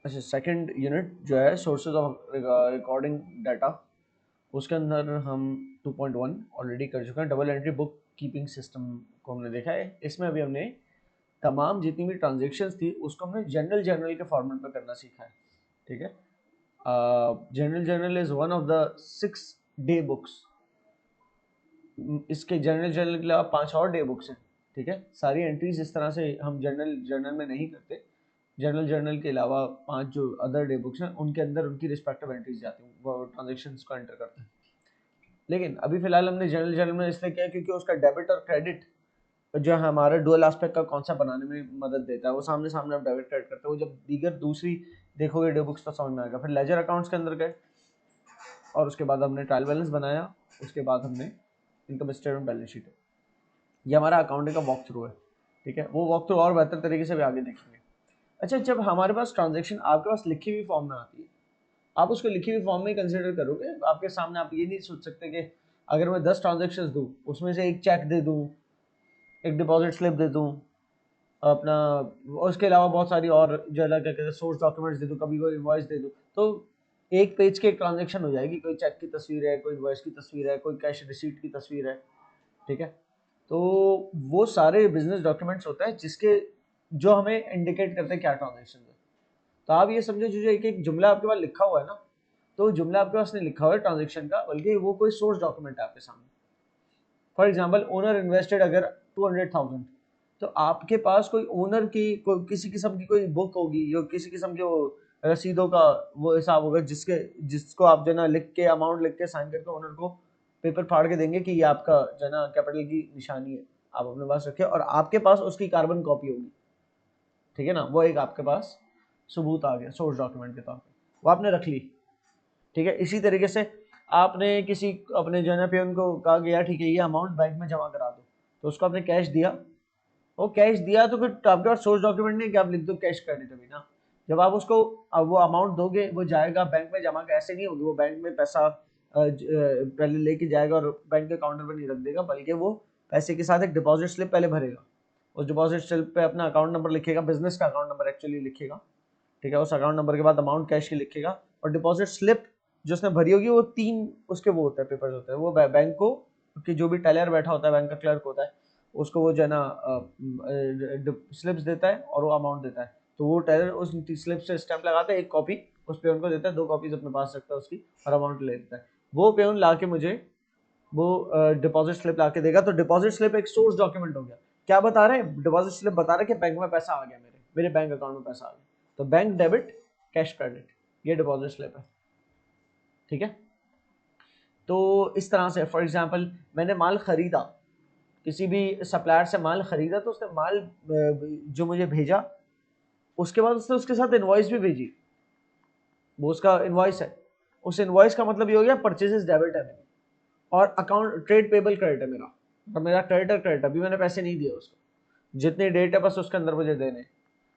अच्छा, second unit जो है सोर्सेज ऑफ रिकॉर्डिंग डाटा, उसके अंदर हम 2.1 ऑलरेडी कर चुके हैं। Double entry book keeping system को हमने देखा है। इसमें अभी हमने तमाम जितनी भी ट्रांजेक्शन्स थी उसको हमने जर्नल के फॉर्मेट में करना सीखा है। ठीक है, journal is one of the 6 day books. इसके जर्नल के अलावा 5 और डे बुक्स हैं। ठीक है, सारी एंट्रीज इस तरह से हम जर्नल में नहीं करते। जर्नल के अलावा 5 जो अदर डे बुक्स हैं उनके अंदर उनकी रिस्पेक्टिव एंट्रीज जाती हैं, वो ट्रांजेक्शन्स को एंटर करते हैं। लेकिन अभी फिलहाल हमने जर्नल में इसलिए किया क्योंकि उसका डेबिट और क्रेडिट जो है हमारा डुअल एस्पेक्ट का कॉन्सेप्ट बनाने में मदद देता है। वो सामने सामने आप डेबिट क्रेडिट करते हो, जब दीगर दूसरी देखोगे डे बुक्स तो समझ में आएगा। फिर लेजर अकाउंट्स के अंदर गए और उसके बाद हमने ट्रायल बैलेंस बनाया, उसके बाद हमने इनकम स्टेटमेंट, बैलेंस शीट। ये हमारा अकाउंटिंग का वॉक थ्रू है। ठीक है, वो वॉक थ्रू और बेहतर तरीके से भी आगे देखेंगे। अच्छा, जब हमारे पास ट्रांजेक्शन आपके पास लिखी हुई फॉर्म में आती है, आप उसको लिखी हुई फॉर्म में कंसिडर करोगे। आपके सामने आप ये नहीं सोच सकते कि अगर मैं 10 ट्रांजेक्शन दूँ उसमें से एक चेक दे दूँ, एक डिपॉजिट स्लिप दे दूँ, अपना उसके अलावा बहुत सारी और जो है क्या कहते हैं सोर्स डॉक्यूमेंट्स दे दूँ, कभी कोई इनवॉइस दे दूँ, तो एक पेज की एक ट्रांजेक्शन हो जाएगी। कोई चेक की तस्वीर है, कोई इनवॉइस की तस्वीर है, कोई कैश रिसीट की तस्वीर है। ठीक है, तो वो सारे बिजनेस डॉक्यूमेंट्स होते हैं जिसके जो हमें इंडिकेट करते हैं क्या ट्रांजेक्शन है। तो आप ये समझो जो एक एक जुमला आपके पास लिखा हुआ है ना, तो जुमला आपके पास नहीं लिखा हुआ है ट्रांजेक्शन का, बल्कि वो कोई सोर्स डॉक्यूमेंट है आपके सामने। फॉर एग्जाम्पल, ओनर इन्वेस्टेड अगर 200,000, तो आपके पास कोई ओनर की कोई किसी किस्म की कोई बुक होगी, जो किसी किस्म के वो रसीदों का वो हिसाब होगा, जिसको आप जो ना लिख के अमाउंट लिख के साइन करके ओनर को पेपर फाड़ के देंगे कि ये आपका जो ना कैपिटल की निशानी है, आप अपने पास रखें, और आपके पास उसकी कार्बन कॉपी होगी। ठीक है ना, वो एक आपके पास सबूत आ गया सोर्स डॉक्यूमेंट के तौर पर, वो आपने रख ली। ठीक है, इसी तरीके से आपने किसी अपने जो है पियन को कहा गया ठीक है ये अमाउंट बैंक में जमा करा दो, तो उसको आपने कैश दिया। वो कैश दिया तो फिर आपके पास सोर्स डॉक्यूमेंट नहीं कि आप लिख दो कैश क्रेडिट अभी ना। जब आप उसको अब वो अमाउंट दोगे, वो जाएगा बैंक में जमा, ऐसे नहीं होगी वो बैंक में पैसा पहले लेके जाएगा और बैंक के काउंटर पर नहीं रख देगा, बल्कि वो पैसे के साथ एक डिपॉजिट स्लिप पहले भरेगा। उस डिपॉजिट स्लिप पे अपना अकाउंट नंबर लिखेगा, बिजनेस का अकाउंट नंबर एक्चुअली लिखेगा। ठीक है, उस अकाउंट नंबर के बाद अमाउंट कैश की लिखेगा, और डिपॉजिट स्लिप जो उसने भरी होगी वो 3 उसके वो होते हैं पेपर्स होते हैं, वो बैंक को कि जो भी टेलर बैठा होता है, बैंक का क्लर्क होता है, उसको वो जो है ना स्लिप्स देता है और वो अमाउंट देता है। तो वो टेलर उस स्लिप से स्टैंप लगाता है, एक कॉपी उस पेन को देता है, 2 कॉपीज अपने पास रखता है उसकी, और अमाउंट ले लेता है। वो पेन ला के मुझे वो डिपॉजिट स्लिप ला के देगा। तो डिपॉजिट स्लिप एक सोर्स डॉक्यूमेंट हो गया। क्या बता रहे हैं? डिपॉजिट स्लिप बता रहे हैं कि बैंक में पैसा आ गया, मेरे बैंक अकाउंट में पैसा आ गया। तो बैंक डेबिट, कैश क्रेडिट, ये डिपॉजिट स्लिप है। ठीक है, तो इस तरह से फॉर एग्जांपल मैंने माल खरीदा, किसी भी सप्लायर से माल खरीदा, तो उसने माल जो मुझे भेजा, उसके बाद उसने उसके साथ इनवॉइस भी भेजी, वो उसका इनवॉइस है। उस इनवॉइस का मतलब ये हो गया परचेजेस डेबिट है मेरी, और अकाउंट ट्रेड पेबल क्रेडिट है मेरा, और मेरा क्रेडिटर क्रेडिट, अभी मैंने पैसे नहीं दिए उसको, जितनी डेट है बस उसके अंदर मुझे देने।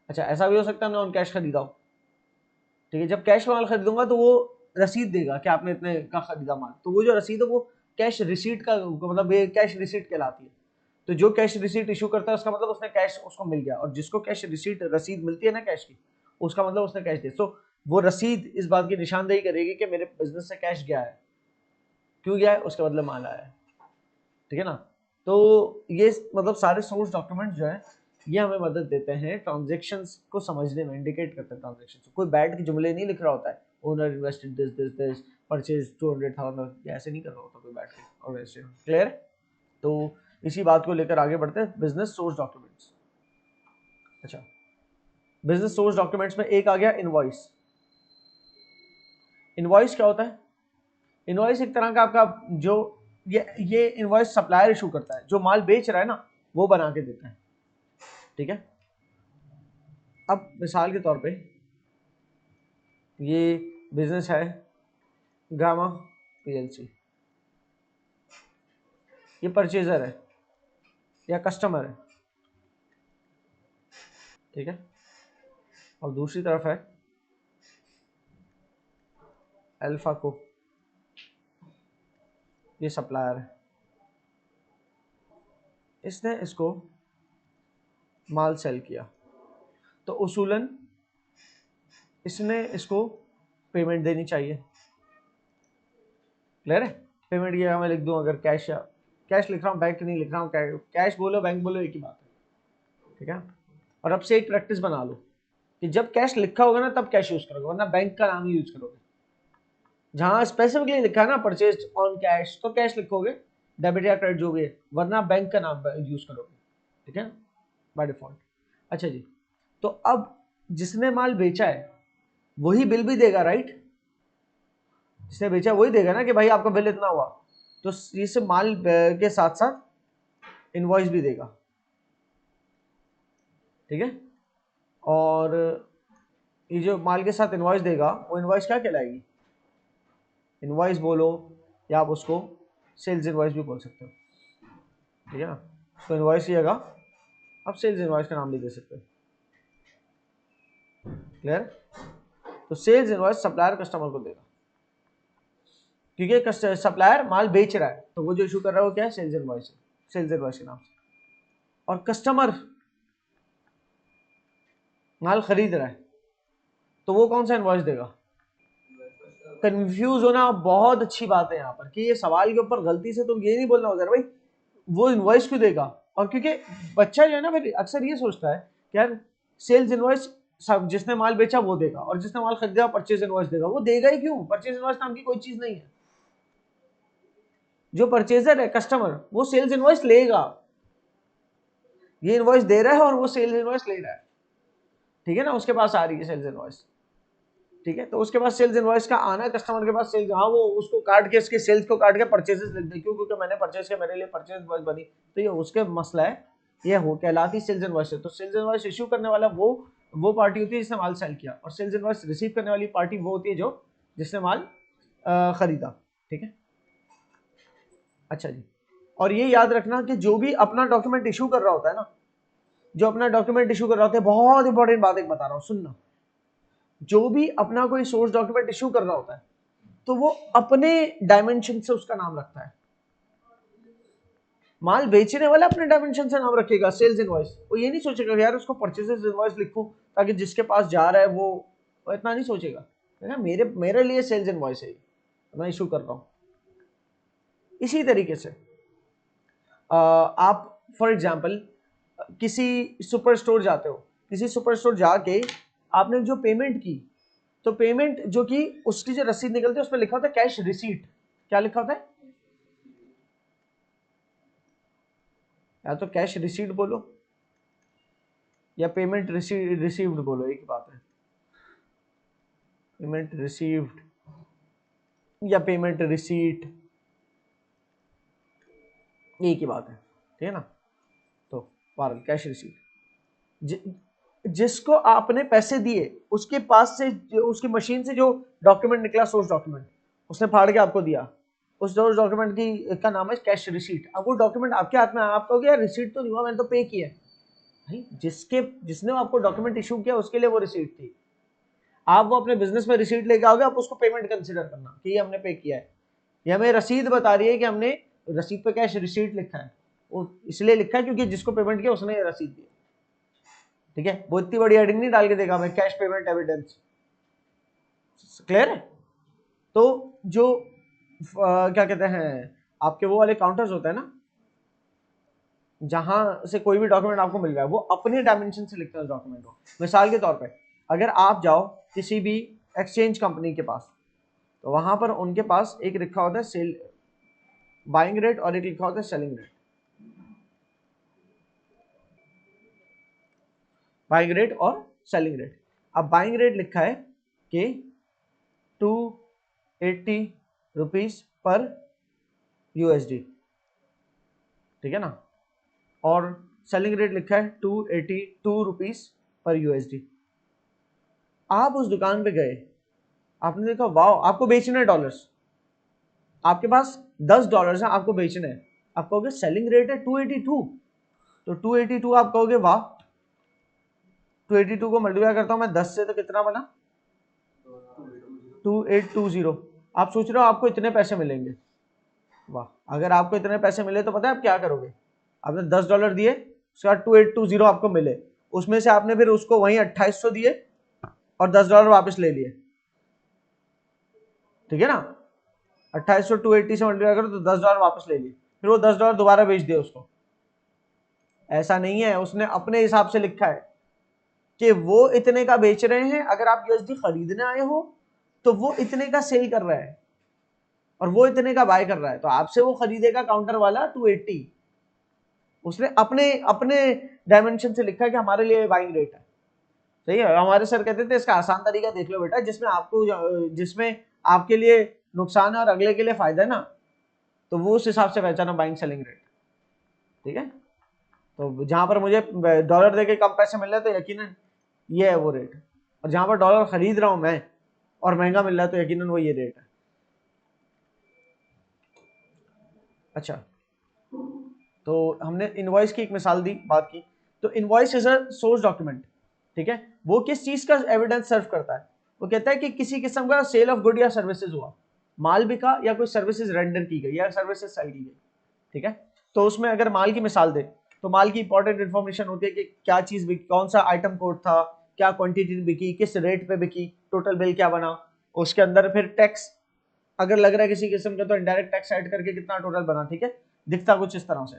अच्छा, ऐसा भी हो सकता है मैं ऑन कैश खरीदा हूँ। ठीक है, जब कैश में माल खरीदूंगा तो वो रसीद देगा कि आपने इतने का खरीदा माल, तो वो जो रसीद है वो कैश रिसीट का मतलब ये कैश रिसीट कहलाती है। तो जो कैश रिसीट इशू करता है उसका मतलब उसने कैश उसको मिल गया, और जिसको कैश रिसीट रसीद मिलती है ना कैश की, उसका मतलब उसने कैश दिया। तो वो रसीद इस बात की निशानदेही करेगी कि मेरे बिजनेस से कैश गया है, क्यों गया है, उसके बदले माल आया है। ठीक है ना, तो ये मतलब सारे सोर्स डॉक्यूमेंट जो है ये हमें मदद देते हैं ट्रांजेक्शन्स को समझने में, इंडिकेट करते हैं ट्रांजेक्शन। कोई बैठ के जुमले नहीं लिख रहा होता है, owner invested this this this purchase 200,000, ऐसे नहीं कर रहा होता कोई बैठ के। और वैसे क्लियर। तो इसी बात को लेकर आगे बढ़ते हैं, बिजनेस सोर्स डॉक्यूमेंट्स। अच्छा, बिजनेस सोर्स डॉक्यूमेंट्स में एक आ गया इनवॉइस। इनवॉइस क्या होता है? इनवॉइस एक तरह का आपका जो ये इनवॉइस सप्लायर इशू करता है, जो माल बेच रहा है ना वो बना के देता है। ठीक है, अब मिसाल के तौर पे ये बिजनेस है गामा पीएलसी, ये परचेजर है या कस्टमर है। ठीक है, और दूसरी तरफ है अल्फा को, ये सप्लायर है, इसने इसको माल सेल किया। तो उसूलन इसने इसको पेमेंट देनी चाहिए। क्लियर है? पेमेंट की जगह मैं लिख दूं, अगर कैश या कैश लिख रहा हूँ, बैंक नहीं लिख रहा हूँ, कैश बोलो बैंक बोलो एक ही बात है। ठीक है? और अब से एक प्रैक्टिस बना लो कि जब कैश लिखा होगा ना तब कैश यूज करोगे, वरना बैंक का नाम ही यूज करोगे। जहां स्पेसिफिकली लिखा है ना परचेज ऑन कैश, तो कैश लिखोगे, डेबिट या क्रेडिट जो भी है, वरना बैंक का नाम यूज करोगे। ठीक है? By default. अच्छा जी, तो अब जिसने माल बेचा है वही बिल भी देगा, राइट? जिसने बेचा वही देगा ना कि भाई आपका बिल इतना हुआ, तो इस माल के साथ साथ इनवॉइस भी देगा। ठीक है? और ये जो माल के साथ इनवॉइस देगा वो इनवॉइस क्या कहलाएगी? इनवॉइस बोलो या आप उसको सेल्स इनवॉइस भी बोल सकते हो। ठीक है ना? तो इनवॉइस की जगह आप सेल्स इनवॉइस का नाम भी दे सकते हो। क्लियर? तो सेल्स इनवॉइस सप्लायर कस्टमर को देगा, क्योंकि सप्लायर माल बेच रहा है, तो वो जो इशू कर रहा है वो क्या है? सेल्स इनवॉइस है, सेल्स इनवॉइस के नाम से। और कस्टमर माल खरीद रहा है, तो वो कौन सा इनवॉइस देगा? कंफ्यूज होना बहुत अच्छी बात है यहाँ पर, कि ये सवाल के ऊपर गलती से तुम ये नहीं बोलना होगा भाई वो इनवॉइस क्यों देगा। और क्योंकि बच्चा जो है ना फिर अक्सर ये सोचता है कि यार सेल्स इनवॉइस सब जिसने माल बेचा वो देगा, और जिसने माल खरीदा परचेज इनवॉइस देगा। वो देगा ही क्यों? परचेज इनवॉइस नाम की कोई चीज नहीं है। जो परचेजर है कस्टमर, वो सेल्स इनवॉइस लेगा। ये इनवॉइस दे रहा है और वो सेल्स इनवॉइस ले रहा है। ठीक है ना? उसके पास आ रही है सेल्स इनवॉइस। ठीक है? तो उसके पास सेल्स इनवॉइस का आना, कस्टमर के पास सेल्स, हाँ वो उसको काट के, इसके सेल्स को काट के परचेजेस लिख दे, क्यों? क्योंकि मैंने परचेज किया, मेरे लिए परचेज इनवॉइस बनी, तो ये उसके मसला है, ये हो कहलाती सेल्स इनवॉइस है। तो सेल्स इनवॉइस इशू करने वाला वो पार्टी होती है जिसने माल सेल किया, और सेल्स इनवॉइस रिसीव करने वाली पार्टी वो होती है जो जिसने माल खरीदा। ठीक है? अच्छा जी, और ये याद रखना कि जो भी अपना डॉक्यूमेंट इशू कर रहा होता है ना, जो अपना डॉक्यूमेंट इशू कर रहा होता है, बहुत इंपॉर्टेंट बात एक बता रहा हूं, सुनना। जो भी अपना कोई सोर्स डॉक्यूमेंट इशू कर रहा होता है, तो वो अपने डायमेंशन से उसका नाम रखता है। माल बेचने वाला अपने डायमेंशन से नाम रखेगा, सेल्स इनवॉइस। वो ये नहीं सोचेगा यार उसको परचेसेस इनवॉइस लिखूं ताकि जिसके पास जा रहा है वो इतना नहीं सोचेगा, है ना? मेरे लिए सेल्स इनवॉइस है, मैं इशू कर रहा हूं। इसी तरीके से आप फॉर एग्जांपल किसी सुपर स्टोर जाते हो, किसी सुपर स्टोर जाके आपने जो पेमेंट की, तो पेमेंट जो की उसकी जो रसीद निकलती है उस पर लिखा होता है कैश रिसीट। क्या लिखा होता है? या तो कैश रिसीट बोलो या पेमेंट रिसीव्ड बोलो, एक बात है। पेमेंट रिसीव्ड या पेमेंट रिसीट, एक ही बात है। ठीक है ना? तो पारल कैश रिसीट, जिसको आपने पैसे दिए उसके पास से उसकी मशीन से जो डॉक्यूमेंट निकला, सोर्स डॉक्यूमेंट, उसने फाड़ के आपको दिया, उस सोर्स डॉक्यूमेंट की का नाम है कैश रिसीट। अब वो डॉक्यूमेंट आपके हाथ में, आप कहोगे यार रिसीट तो नहीं हुआ, मैंने तो पे किया है। भाई जिसने आपको डॉक्यूमेंट इशू किया उसके लिए वो रिसीट थी। आप वो अपने बिजनेस में रिसीट लेके आओगे, आप उसको पेमेंट कंसिडर करना कि ये हमने पे किया है। ये हमें रसीद बता रही है कि हमने रसीद पे कैश रिसीट लिखा है, वो इसलिए लिखा है क्योंकि जिसको पेमेंट किया उसने रसीद दिया। ठीक है? वो इतनी बड़ी हेडिंग नहीं डाल के देगा मैं कैश पेमेंट एविडेंस। क्लियर है? तो जो क्या कहते हैं आपके वो वाले काउंटर्स होते हैं ना, जहां से कोई भी डॉक्यूमेंट आपको मिल रहा है, वो अपने डायमेंशन से लिखते हैं उस डॉक्यूमेंट को। मिसाल के तौर पे अगर आप जाओ किसी भी एक्सचेंज कंपनी के पास, तो वहां पर उनके पास एक लिखा होता है सेल बाइंग रेट और एक लिखा होता है सेलिंग रेट। बाइंग रेट और सेलिंग रेट। अब बाइंग रेट लिखा है कि 280 रुपीज पर यूएसडी। ठीक है ना? और सेलिंग रेट लिखा है 282 रुपीज पर यूएसडी। आप उस दुकान पे गए, आपने देखा वाह आपको बेचना है डॉलर्स, आपके पास $10 है, आपको बेचना है। आप कहोगे सेलिंग रेट है 282, तो 282 आप कहोगे वाह, 282 को मल्टीप्लाई करता हूं मैं 10 से तो कितना बना? 2820। आप सोच रहे हो आपको इतने पैसे मिलेंगे, वाह। अगर आपको इतने पैसे मिले तो पता है आप क्या करोगे? आपने $10 दिए, उसके बाद 2820 आपको मिले, उसमें से आपने फिर उसको वहीं 2800 दिए, और $10 वापस ले लिए, ठीक है ना, 2800 280 से मल्टीप्लाई करो तो $10 वापस ले लिए, फिर वो $10 दोबारा बेच दिए उसको। ऐसा नहीं है, उसने अपने हिसाब से लिखा है कि वो इतने का बेच रहे हैं, अगर आप यूएसडी खरीदने आए हो तो वो इतने का सेल कर रहा है और वो इतने का बाय कर रहा है, तो आपसे वो खरीदेगा काउंटर वाला 280। उसने अपने अपने डायमेंशन से लिखा है कि हमारे लिए बाइंग रेट है, सही है। हमारे सर कहते थे इसका आसान तरीका देख लो बेटा, जिसमें आपके लिए नुकसान है और अगले के लिए फायदा है ना, तो वो उस हिसाब से पहचाना बाइंग सेलिंग रेट, ठीक है। तो जहां पर मुझे डॉलर देके कम पैसे मिल रहे हैं तो यकीनन ये है वो रेट, और जहां पर डॉलर खरीद रहा हूं मैं और महंगा मिल रहा है तो यकीनन वो ये रेट है। अच्छा, तो हमने इनवॉइस की एक मिसाल दी, बात की। तो invoice is a source document, ठीक है। वो किस चीज का एविडेंस सर्व करता है? वो कहता है कि किसी किस्म का सेल ऑफ गुड या सर्विसेज हुआ, माल बिका या कोई सर्विसेज रेंडर की गई या सर्विसेज सेल की गई, ठीक है। तो उसमें अगर माल की मिसाल दे तो माल की इंपॉर्टेंट इन्फॉर्मेशन होती है कि क्या चीज बिकी, कौन सा आइटम कोड था, क्या क्वांटिटी बिकी, किस रेट पे बिकी, टोटल बिल क्या बना। उसके अंदर फिर टैक्स अगर लग रहा है किसी किस्म का तो इनडायरेक्ट टैक्स ऐड करके कितना टोटल बना, ठीक है। दिखता कुछ इस तरह से,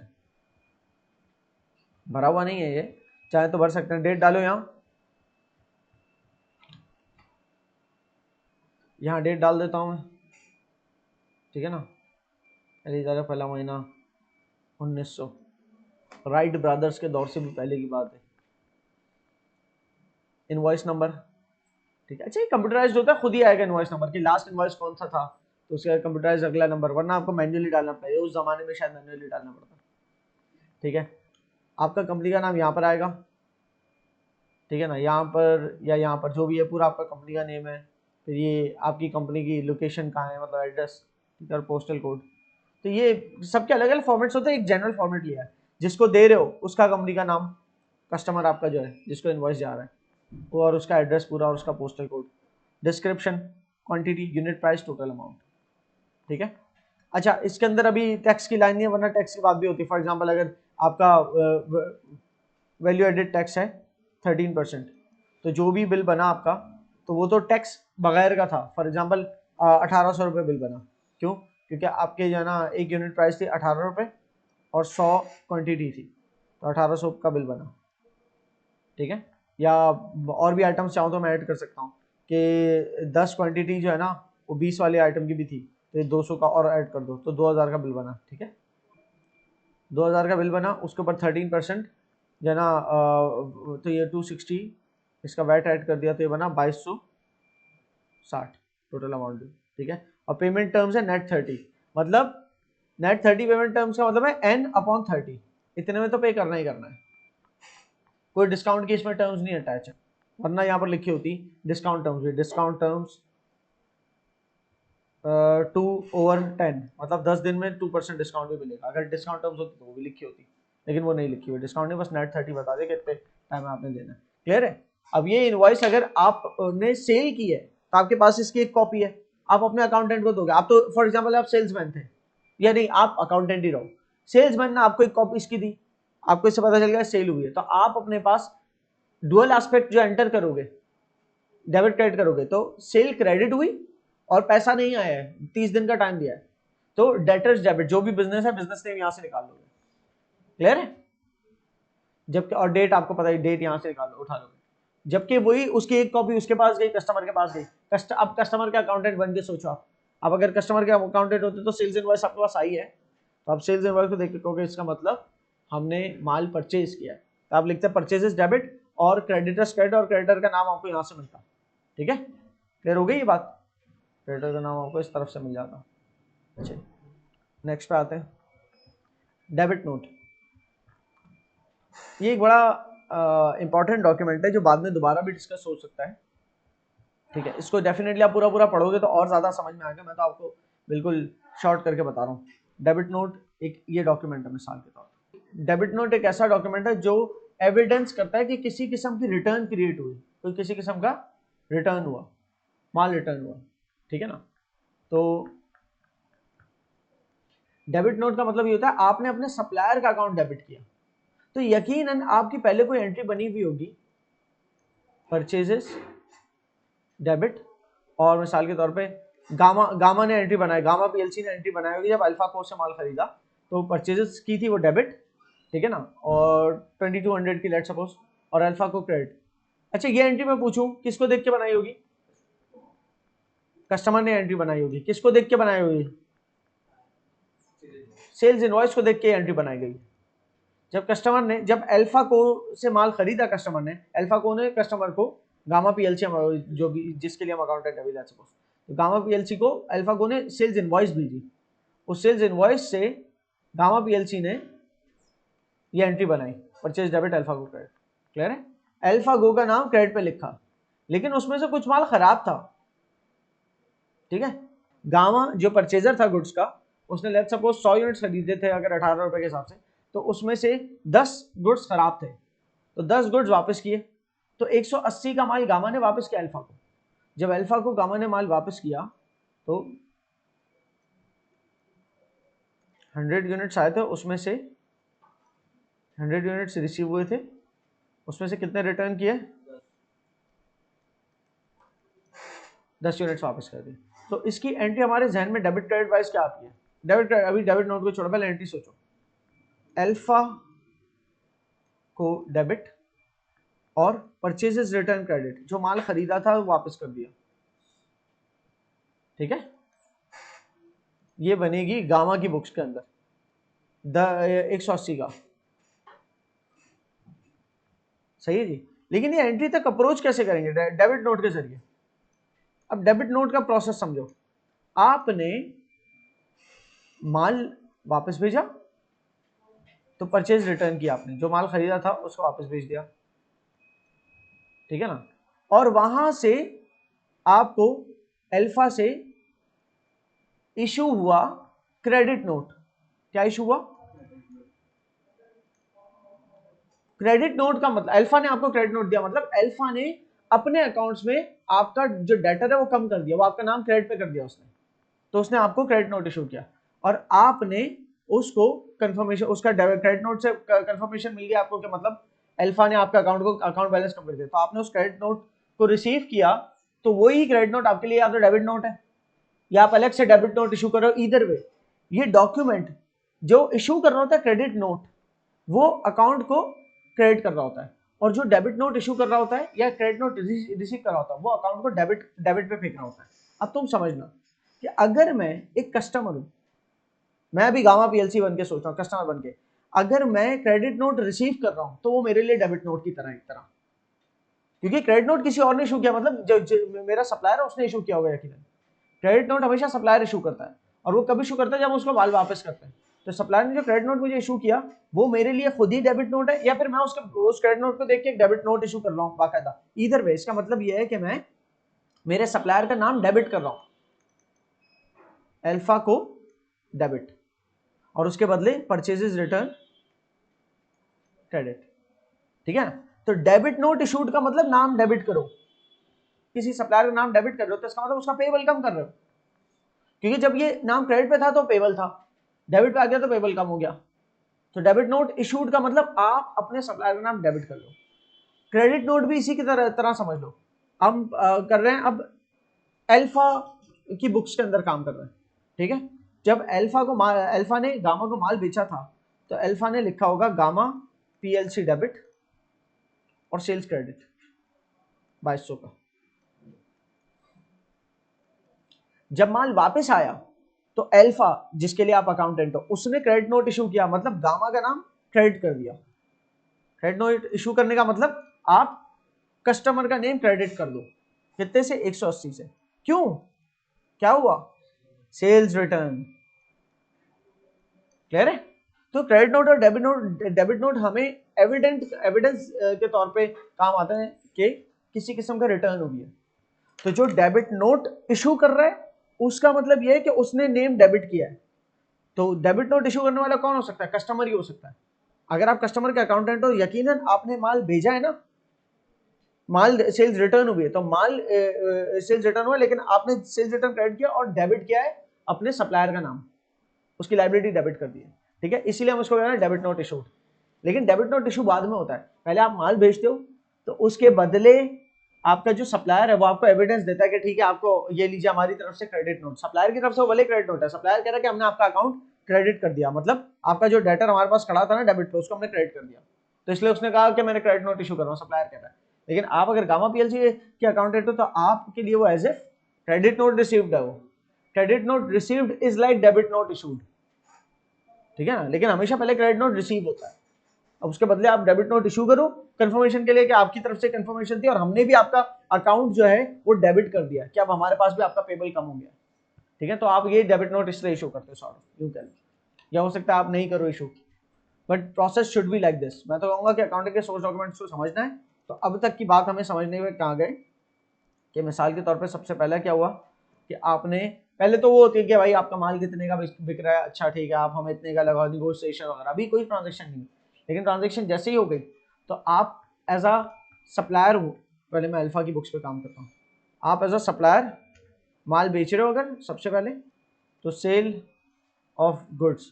भरा हुआ नहीं है ये, चाहे तो भर सकते हैं। डेट डालो, यहाँ डेट डाल देता हूँ मैं, ठीक है ना। पहला महीना 1900, राइट ब्रदर्स के दौर से भी पहले की बात है। इनवॉइस नंबर, ठीक है। अच्छा, ये कंप्यूटराइज्ड होता है, खुद ही आएगा इनवॉइस नंबर की लास्ट इनवॉइस कौन सा था तो उसका कंप्यूटराइज अगला नंबर, वरना आपको मैन्युअली डालना पड़ेगा, उस जमाने में शायद मैन्युअली डालना पड़ता, ठीक है। आपका कंपनी का नाम यहाँ पर आएगा, ठीक है ना, यहाँ पर या यहाँ पर जो भी है पूरा आपका कंपनी का नेम है। फिर ये आपकी कंपनी की लोकेशन कहाँ है, मतलब एड्रेस, ठीक है, और पोस्टल कोड। तो ये सबके अलग अलग फॉर्मेट्स होते हैं, एक जनरल फॉर्मेट लिया है, जिसको दे रहे हो उसका कंपनी का नाम, कस्टमर आपका जो है जिसको इनवॉइस जा रहा है वो, और उसका एड्रेस पूरा और उसका postal code, description, quantity, unit price, total amount, ठीक है। अच्छा, इसके अंदर अभी टैक्स की लाइन नहीं है, वरना टैक्स की बात भी होती है। फॉर एग्जांपल अगर आपका वैल्यू एडेड टैक्स है 13%, तो जो भी बिल बना आपका तो वो तो टैक्स बगैर का था। फॉर एग्जांपल 1800 रुपये बिल बना, क्यों? क्योंकि आपके जो है ना एक यूनिट प्राइस थी 18 रुपये और 100 क्वांटिटी थी, तो 1800 का बिल बना, ठीक है। या और भी आइटम्स चाहूँ तो मैं ऐड कर सकता हूँ कि 10 क्वांटिटी जो है ना वो 20 वाले आइटम की भी थी, तो ये 200 का और ऐड कर दो तो 2000 का बिल बना, ठीक है। 2000 का बिल बना, उसके ऊपर 13% जो है ना तो ये 260, इसका वैट ऐड कर दिया तो ये बना 2260 टोटल अमाउंट, ठीक है। और पेमेंट टर्म्स है नेट 30, मतलब नेट 30 पेमेंट टर्म्स का मतलब है n/30, इतने में तो पे करना ही करना है, कोई डिस्काउंट की इसमें टर्म्स नहीं अटैच है, वरना यहाँ पर लिखी होती डिस्काउंट टर्म्स, डिस्काउंट टर्म्स 2/10, मतलब 10 दिन में 2% डिस्काउंट भी मिलेगा। अगर डिस्काउंट टर्म्स होती तो वो भी लिखी होती, लेकिन वो नहीं लिखी हुई, डिस्काउंट नहीं, बस नेट 30 बता दे कितने टाइम आपने देना है, क्लियर है। अब ये इनवॉइस अगर आपने सेल की है तो आपके पास इसकी एक कॉपी है, आप अपने अकाउंटेंट को दोगे। आप तो फॉर एग्जाम्पल आप सेल्समैन थे, या नहीं आप अकाउंटेंट ही रहो, सेल्समैन ने आपको एक कॉपी इसकी दी, आपको इससे पता चल गया सेल हुई है, तो आप अपने पास डुअल एस्पेक्ट जो एंटर करोगे, डेबिट क्रेडिट करोगे, तो सेल क्रेडिट हुई और पैसा नहीं आया है, 30 दिन का टाइम दिया है, तो डेटर्स डेबिट, जो भी बिजनेस है बिजनेस नेम यहां से निकाल लोगे, क्लियर है। जबकि और डेट आपको पता है, डेट यहां से निकाल लो, उठा लोगे। जबकि वही उसकी एक कॉपी उसके पास गई, कस्टमर के पास गई, अब कस्टमर के अकाउंटेंट बन के सोचो आप, अब अगर कस्टमर के अकाउंटेंट होते तो सेल्स इनवॉइस आपके पास आई है, तो आप सेल्स इनवॉइस को देख के कहोगे इसका मतलब हमने माल परचेज किया है, तो आप लिखते हैं परचेजेस डेबिट और क्रेडिटर्स क्रेडिट, और क्रेडिटर का नाम आपको यहाँ से मिलता, ठीक है। क्लियर हो गई ये बात, क्रेडिटर का नाम आपको इस तरफ से मिल जाता। अच्छा, नेक्स्ट पे आते हैं, डेबिट नोट। ये एक बड़ा इंपॉर्टेंट डॉक्यूमेंट है जो बाद में दोबारा भी डिस्कस हो सकता है, ठीक है। इसको डेफिनेटली आप पूरा पूरा पढ़ोगे तो और ज्यादा समझ में आएगा, मैं तो आपको बिल्कुल शॉर्ट करके बता रहा हूँ। डेबिट नोट एक ये डॉक्यूमेंट है मिसाल के तौर पर, डेबिट नोट एक ऐसा डॉक्यूमेंट है जो एविडेंस करता है कि किसी किस्म की रिटर्न क्रिएट हुई, कोई किसी किस्म का रिटर्न हुआ, माल रिटर्न हुआ, ठीक है ना। तो डेबिट नोट का मतलब ये होता है आपने अपने सप्लायर का अकाउंट डेबिट किया, तो यकीनन आपकी पहले कोई एंट्री बनी हुई होगी, परचेजेस डेबिट। और मिसाल के तौर पे गामा ने एंट्री बनाई, गामा पीएलसी ने एंट्री बनाई होगी जब अल्फा को से माल खरीदा तो परचेजेस की थी वो डेबिट, ठीक है ना, और 2200 की लेट सपोज, और अल्फा को क्रेडिट। अच्छा ये एंट्री मैं पूछूं किसको देख के बनाई होगी? कस्टमर ने एंट्री बनाई होगी, किसको देख के बनाई होगी? सेल्स इनवॉइस को देख के एंट्री बनाई गई। जब कस्टमर ने, जब अल्फा को से माल खरीदा कस्टमर ने, अल्फा को ने कस्टमर को गामा पीएलसी जो भी जिसके लिए हम अकाउंटेंट अभी लेट्स सपोज, तो गामा पीएलसी को अल्फा को ने सेल्स इनवॉइस भेजी, उस सेल्स इनवॉइस से गामा पीएलसी ने ये एंट्री बनाई, परचेज डेबिट अल्फा को क्रेडिट। क्लियर है? अल्फा गो का नाम क्रेडिट पे लिखा, लेकिन उसमें से कुछ माल खराब था, ठीक है। गामा जो परचेजर था गुड्स का, उसने लेट्स सपोज 100 यूनिट्स खरीदे थे अगर 18 रुपए के हिसाब से, तो उसमें से 10 गुड्स खराब थे, तो 10 गुड्स वापस किए, तो 180 का माल गामा ने वापस किया अल्फा को। जब अल्फा को गामा ने माल वापस किया तो 100 यूनिट्स आए थे, उसमें से 100 यूनिट्स रिसीव हुए थे, उसमें से कितने रिटर्न किए? 10 यूनिट्स वापस कर दिए। तो इसकी एंट्री हमारे जहन में डेबिट क्रेडिट वाइज क्या आती है? डेबिट क्रेडिट, अभी डेबिट नोट को छोड़ो, पहले एंट्री सोचो। अल्फा को डेबिट और परचेजेस रिटर्न क्रेडिट, जो माल खरीदा था वो वापस कर दिया, ठीक है। ये बनेगी गामा की बुक्स के अंदर 180 का, सही है जी। लेकिन ये एंट्री तक अप्रोच कैसे करेंगे? डेबिट नोट के जरिए। अब डेबिट नोट का प्रोसेस समझो, आपने माल वापस भेजा तो परचेज रिटर्न किया, आपने जो माल खरीदा था उसको वापस भेज दिया, ठीक है ना। और वहां से आपको अल्फा से इशू हुआ क्रेडिट नोट। क्या इशू हुआ? क्रेडिट नोट का मतलब अल्फा ने आपको क्रेडिट नोट दिया, मतलब अल्फा ने अपने अकाउंट्स में आपका जो डेटर है वो कम कर दिया, वो आपका नाम क्रेडिट पे कर दिया उसने, तो उसने आपको क्रेडिट नोट इशू किया और आपने उसको कंफर्मेशन, उसका क्रेडिट नोट से कंफर्मेशन मिल गया आपको कि मतलब अल्फा ने आपका अकाउंट बैलेंस कम कर दिया, तो आपने उस क्रेडिट नोट को रिसीव किया, तो वही क्रेडिट नोट आपके लिए या तो डेबिट नोट है या आप अलग से डेबिट नोट इशू करो, इधर वे ये डॉक्यूमेंट जो इशू कर रहा होता है क्रेडिट नोट, वो अकाउंट को क्रेडिट कर रहा होता है, और जो डेबिट नोट इशू कर रहा होता है या क्रेडिट नोट रिसीव कर रहा होता है वो अकाउंट को डेबिट पे फेंक रहा होता है। अब तुम समझना कि अगर मैं एक कस्टमर हूं, मैं अभी गामा पीएलसी बन के सोच रहा हूं, कस्टमर बन के, अगर मैं क्रेडिट नोट रिसीव कर रहा हूं तो वो मेरे लिए डेबिट नोट की तरह, एक तरह, क्योंकि क्रेडिट नोट किसी और ने इशू किया, मतलब जो मेरा सप्लायर है उसने इशू किया होगा यकीनन। क्रेडिट नोट हमेशा सप्लायर इशू करता है, और वो कब इशू करता है? जब उसको माल वापस करते हैं। तो सप्लायर ने जो क्रेडिट नोट मुझे इशू किया वो मेरे लिए खुद ही डेबिट नोट है, या फिर मैं उस क्रेडिट नोट को देख के एक डेबिट नोट इशू कर रहा हूँ बाकायदा। इधर वे इसका मतलब ये है कि मैं मेरे सप्लायर का नाम डेबिट कर रहा हूँ, अल्फा को डेबिट, और उसके बदले परचेजेस रिटर्न क्रेडिट, ठीक है। तो डेबिट नोट इशूड का मतलब नाम डेबिट करो, किसी सप्लायर का नाम डेबिट कर रहे हो तो इसका मतलब उसका पेबल कम कर रहे हो, क्योंकि जब ये नाम क्रेडिट पे था तो पेबल था, डेबिट पे आ गया तो पेबल कम हो गया। तो डेबिट नोट इशूड का मतलब आप अपने सप्लायर का नाम डेबिट कर लो। क्रेडिट नोट भी इसी की तरह समझ लो। हम कर रहे हैं अब अल्फा की बुक्स के अंदर काम कर रहे हैं, ठीक है। जब अल्फा ने गामा को माल बेचा था तो अल्फा ने लिखा होगा गामा पीएलसी डेबिट और सेल्स क्रेडिट 2200 का। जब माल वापस आया तो अल्फा जिसके लिए आप अकाउंटेंट हो उसने क्रेडिट नोट इशू किया, मतलब गामा का नाम क्रेडिट कर दिया। क्रेडिट नोट इशू करने का मतलब आप कस्टमर का नेम क्रेडिट कर दो, कितने से? 180 से। क्यों? क्या हुआ? Sales return. क्लियर है? तो क्रेडिट नोट और डेबिट नोट हमें एविडेंस के तौर पे काम आता है कि किसी किस्म का रिटर्न हो गया। तो जो डेबिट नोट इशू कर रहा है उसका मतलब यह है कि उसने नेम डेबिट किया है। तो डेबिट नोट इशू करने वाला कौन हो सकता है? कस्टमर ही हो सकता है। अगर आप कस्टमर के अकाउंटेंट हो, यकीनन आपने माल भेजा है ना, माल सेल्स रिटर्न हुई है, तो माल सेल्स रिटर्न हुआ, लेकिन आपने सेल्स रिटर्न क्रेडिट किया और डेबिट किया है अपने सप्लायर का नाम, उसकी लायबिलिटी डेबिट कर दी है, ठीक है। इसीलिए हम उसको कह रहे हैं डेबिट नोट इशूड। लेकिन डेबिट नोट इशू बाद में होता है, पहले आप माल भेजते हो तो उसके बदले आपका जो सप्लायर है वो आपको एविडेंस देता है कि ठीक है आपको ये लीजिए हमारी तरफ से क्रेडिट नोट, सप्लायर की तरफ से वो भले क्रेडिट नोट है, सप्लायर कह रहा है कि हमने आपका अकाउंट क्रेडिट कर दिया, मतलब आपका जो डेटर हमारे पास खड़ा था ना डेबिट पे, उसको हमने क्रेडिट कर दिया, तो इसलिए उसने कहा कि मैंने क्रेडिट नोट इशू कर रहा हूँ, सप्लायर कह रहा है। लेकिन आप अगर गामा पीएलसी के अकाउंटेंट हो तो आपके लिए वो as a credit note received है, वो credit note received is like debit note issued, ठीक है ना, लेकिन हमेशा पहले क्रेडिट नोट रिसीव होता है। अब उसके बदले आप डेबिट नोट इशू करो कंफर्मेशन के लिए कि आपकी तरफ से कंफर्मेशन थी और हमने भी आपका अकाउंट जो है वो डेबिट कर दिया कि अब हमारे पास भी आपका पेबल कम हो गया, ठीक है, तो आप ये डेबिट नोट इसलिए इशू करते हो, सॉरी यूं कह, या हो सकता है आप नहीं करो issue, but process should be like this. मैं तो कहूंगा कि अकाउंटिंग के सोर्स डॉक्यूमेंट्स को समझना है। तो अब तक की बात हमें समझने में कहाँ गए कि मिसाल के तौर पे सबसे पहले क्या हुआ कि आपने पहले तो वो होती है कि भाई आपका माल कितने का बिक रहा है, अच्छा ठीक है आप हमें इतने का लगाओ, निगोशिएशन वगैरह, अभी कोई ट्रांजेक्शन नहीं, लेकिन ट्रांजेक्शन जैसे ही हो गई तो आप एज अ सप्लायर हो, पहले मैं अल्फा की बुक्स पे काम करता हूँ, आप एज अ सप्लायर माल बेच रहे हो अगर सबसे पहले, तो सेल ऑफ गुड्स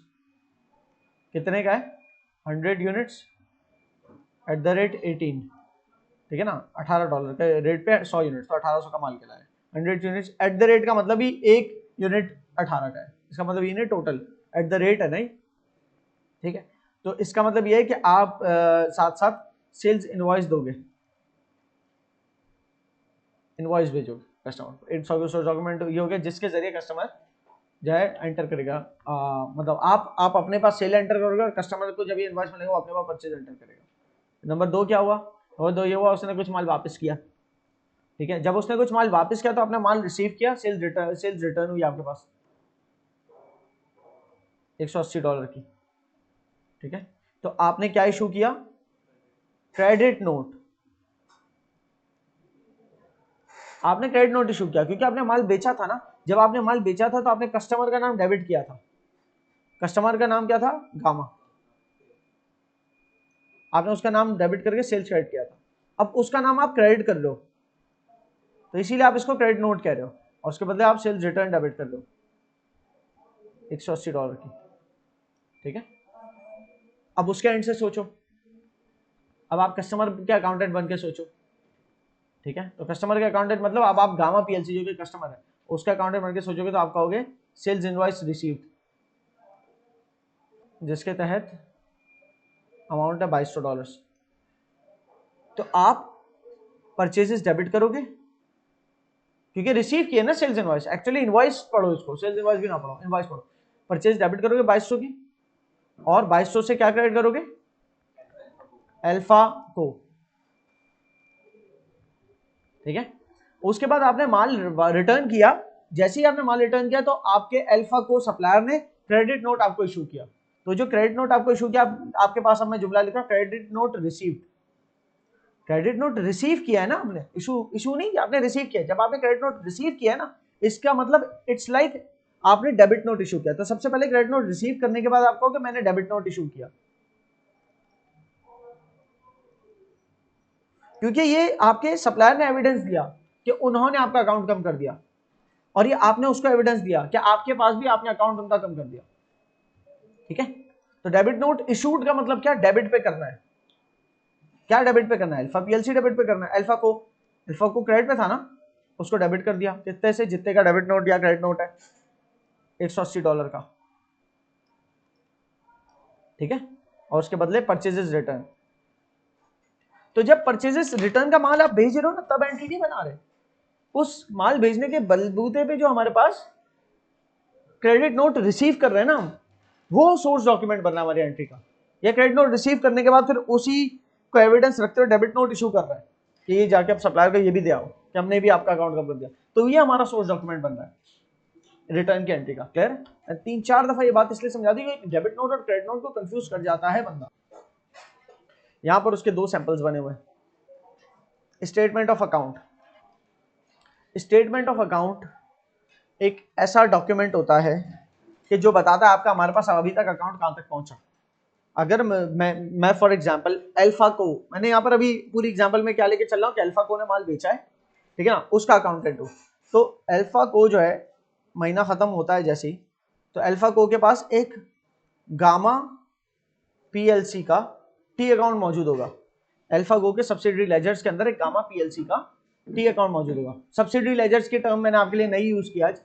कितने का है, 100 यूनिट्स एट द रेट 18, ठीक है ना, $18 के रेट पे 100 यूनिट्स, तो 1800 का माल कहलाए, 100 यूनिट्स एट द रेट का मतलब ही एक यूनिट 18 का है, इसका मतलब ये नहीं टोटल एट द रेट है नहीं, ठीक है, तो इसका मतलब ये है कि आप साथ साथ सेल्स इनवॉइस दोगे, इनवॉइस भेजोगे कस्टमर को, एक डॉक्यूमेंट ये हो गया जिसके जरिए कस्टमर जो है एंटर करेगा, मतलब आप अपने पास सेल एंटर करोगे और कस्टमर को जब ये इनवॉइस मिलेगा वो अपने पास परचेज एंटर करेगा। नंबर 2 क्या हुआ, और 2 ये हुआ उसने कुछ माल वापस किया, ठीक है, जब उसने कुछ माल वापस किया तो आपने माल रिसीव किया, सेल्स रिटर्न हुई आपके पास $180 की, ठीक है, तो आपने क्या इशू किया, क्रेडिट नोट, आपने क्रेडिट नोट इशू किया क्योंकि आपने माल बेचा था ना, जब आपने माल बेचा था तो आपने कस्टमर का नाम डेबिट किया था, कस्टमर का नाम क्या था, गामा, आपने उसका नाम डेबिट करके सेल्स क्रेडिट किया था, अब उसका नाम आप क्रेडिट कर लो, तो इसीलिए आप इसको क्रेडिट नोट कह रहे हो, और उसके बदले आप सेल्स रिटर्न डेबिट कर दो $180 की, ठीक है। अब उसके एंड से सोचो, अब आप कस्टमर के अकाउंटेंट बन के सोचो, ठीक है, तो कस्टमर के अकाउंटेंट मतलब अब आप गामा पीएलसी जो कि कस्टमर है उसका अकाउंटेंट बन के सोचोगे तो आप कहोगे सेल्स इनवॉइस रिसीव्ड, जिसके तहत अमाउंट है $2200, तो आप परचेजेस डेबिट करोगे क्योंकि रिसीव किया ना सेल्स इनवॉइस, एक्चुअली इनवॉइस पढ़ो इसको, सेल्स इनवॉइस भी ना पढ़ो, इनवॉइस पढ़ो, परचेज डेबिट करोगे 2200 की, और 2200 से क्या क्रेडिट करोगे, अल्फा को, ठीक है, उसके बाद आपने माल रिटर्न किया, जैसे ही आपने माल रिटर्न किया तो आपके अल्फा को सप्लायर ने क्रेडिट नोट आपको इशू किया, तो जो क्रेडिट नोट आपको इशू किया आपके पास अब मैं जुमला लिखा credit note received, credit note receive किया है ना आपने, इशू नहीं किया, आपने रिसीव किया, जब आपने क्रेडिट नोट रिसीव किया है ना इसका मतलब इट्स लाइक आपने डेबिट नोट इशू किया, तो सबसे पहले क्रेडिट नोट रिसीव करने के बाद आप कहोगे मैंने डेबिट नोट इशू किया, क्योंकि ये आपके सप्लायर ने एविडेंस दिया कि उन्होंने आपका अकाउंट कम कर दिया, और ये आपने उसको एविडेंस दिया कि आपके पास भी आपने अकाउंट उनका कम कर दिया, ठीक है, तो डेबिट नोट इशूड का मतलब क्या, डेबिट पे करना है, क्या डेबिट पे करना है, अल्फा पीएलसी डेबिट पे करना है, अल्फा को क्रेडिट पे था ना, उसको डेबिट कर दिया, कितने से, जितने का डेबिट नोट या क्रेडिट नोट है $180 का, ठीक है, और उसके बदले परचेजेस रिटर्न, तो जब परचेजेस रिटर्न का माल आप भेज रहे हो ना तब एंट्री नहीं बना रहे, उस माल भेजने के बलबूते पे जो हमारे पास क्रेडिट नोट रिसीव कर रहे हैं ना हम, वो सोर्स डॉक्यूमेंट बनना हमारी एंट्री का, या क्रेडिट नोट रिसीव करने के बाद फिर उसी को एविडेंस रखते हुए डेबिट नोट इशू कर रहा है कि ये जाके अब सप्लायर को ये भी दिया हो कि हमने भी आपका अकाउंट कम कर दिया, तो ये हमारा सोर्स डॉक्यूमेंट बन रहा है रिटर्न की एंट्री का, क्लियर। 3-4 दफा ये बात इसलिए समझा दी गई, डेबिट नोट और क्रेडिट नोट को कंफ्यूज कर जाता है बंदा। यहां पर उसके 2 सैंपल्स बने हुए हैं। Statement of account, statement of account एक ऐसा डॉक्यूमेंट होता है कि जो बताता है आपका हमारे पास अभी तक अकाउंट कहां तक पहुंचा। अगर मैं फॉर एग्जांपल अल्फा को, मैंने यहाँ पर अभी पूरी एग्जांपल में क्या लेके चल रहा हूँ कि अल्फा को ने माल बेचा है, ठीक है ना, उसका अकाउंटेंट हो, तो अल्फा को जो है महीना खत्म होता है जैसे ही, तो अल्फा को के पास एक गामा पीएलसी का टी अकाउंट मौजूद होगा, अल्फा गो के सब्सिडरी लेजर्स के अंदर एक गामा पीएलसी का टी अकाउंट मौजूद होगा। सब्सिडी लेजर्स की टर्म मैंने आपके लिए नहीं यूज किया आज,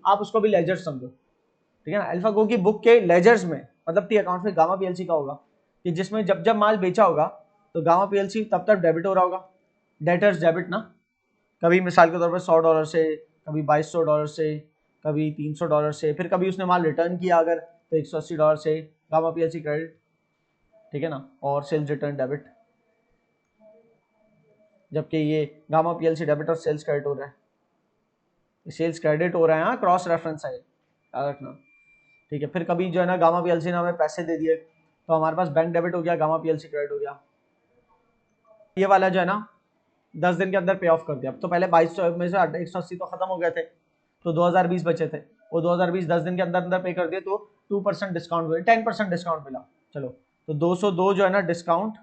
आप उसको भी लेजर समझो, ठीक है ना। अल्फागो की बुक के लेजर्स में मतलब टी अकाउंट में गामा पीएलसी का होगा कि जिसमें जब जब माल बेचा होगा तो गामा पीएलसी तब तक डेबिट हो रहा होगा, डेटर्स डेबिट ना, कभी मिसाल के तौर पर $100 से, कभी $2200 से, कभी $300 से, फिर कभी उसने माल रिटर्न किया अगर तो $180 से गामा पीएलसी क्रेडिट, ठीक है ना, और सेल्स रिटर्न डेबिट, जबकि ये गामा पीएलसी डेबिट और सेल्स क्रेडिट हो रहा है, सेल्स क्रेडिट हो रहा है, क्रॉस रेफरेंस है, याद रखना, ठीक है। फिर कभी जो है ना गामा पीएलसी ने हमें पैसे दे दिए तो हमारे पास बैंक डेबिट हो गया, गामा पीएलसी क्रेडिट हो गया। ये वाला जो है ना 10 दिन के अंदर पे ऑफ कर दिया, तो पहले 2200 में से 180 तो खत्म हो गए थे, तो 2020 बचे थे, वो 2020 10 दिन के अंदर अंदर पे कर दिए तो 2% डिस्काउंट हुए, 10% डिस्काउंट मिला। चलो तो 202 जो है ना डिस्काउंट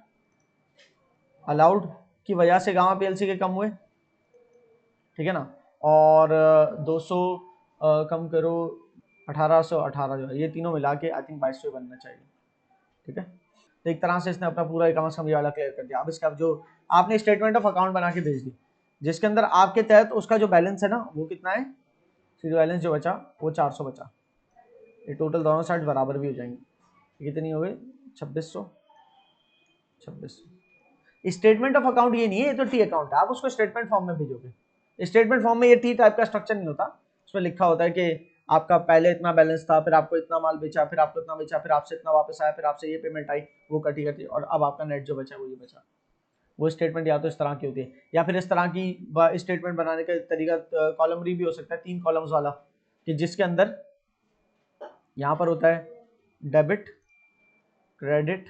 अलाउड की वजह से गामा पीएलसी के कम हुए, ठीक है ना, और 200 कम करो 1818 जो है, ये तीनों मिला के आई थिंक 2200 बनना चाहिए, ठीक है। तो एक तरह से इसने अपना पूरा कम से कम ये वाला क्लियर कर दिया। अब इसका जो आपने स्टेटमेंट ऑफ अकाउंट बना के भेज दी जिसके अंदर आपके तहत उसका जो बैलेंस है ना वो कितना है, सीधे बैलेंस जो बचा वो 400 बचा, ये टोटल दोनों साइड बराबर भी हो जाएंगे, कितनी हो गई 2600। स्टेटमेंट ऑफ अकाउंट ये नहीं है, ये तो टी अकाउंट है, आप उसको स्टेटमेंट फॉर्म में भेजोगे। स्टेटमेंट फॉर्म में ये टी टाइप का स्ट्रक्चर नहीं होता, उसमें लिखा होता है कि आपका पहले इतना बैलेंस था, फिर आपको इतना माल बेचा, फिर आपको इतना बेचा, फिर आपसे इतना वापस आया, फिर आपसे ये पेमेंट आई, वो कटी कटी, और अब आपका नेट जो बचा वो ये बचा। वो स्टेटमेंट या तो इस तरह की होती है या फिर इस तरह की स्टेटमेंट बनाने का तरीका कॉलमरी भी हो सकता है, 3 कॉलम्स वाला, कि जिसके अंदर यहाँ पर होता है डेबिट, क्रेडिट,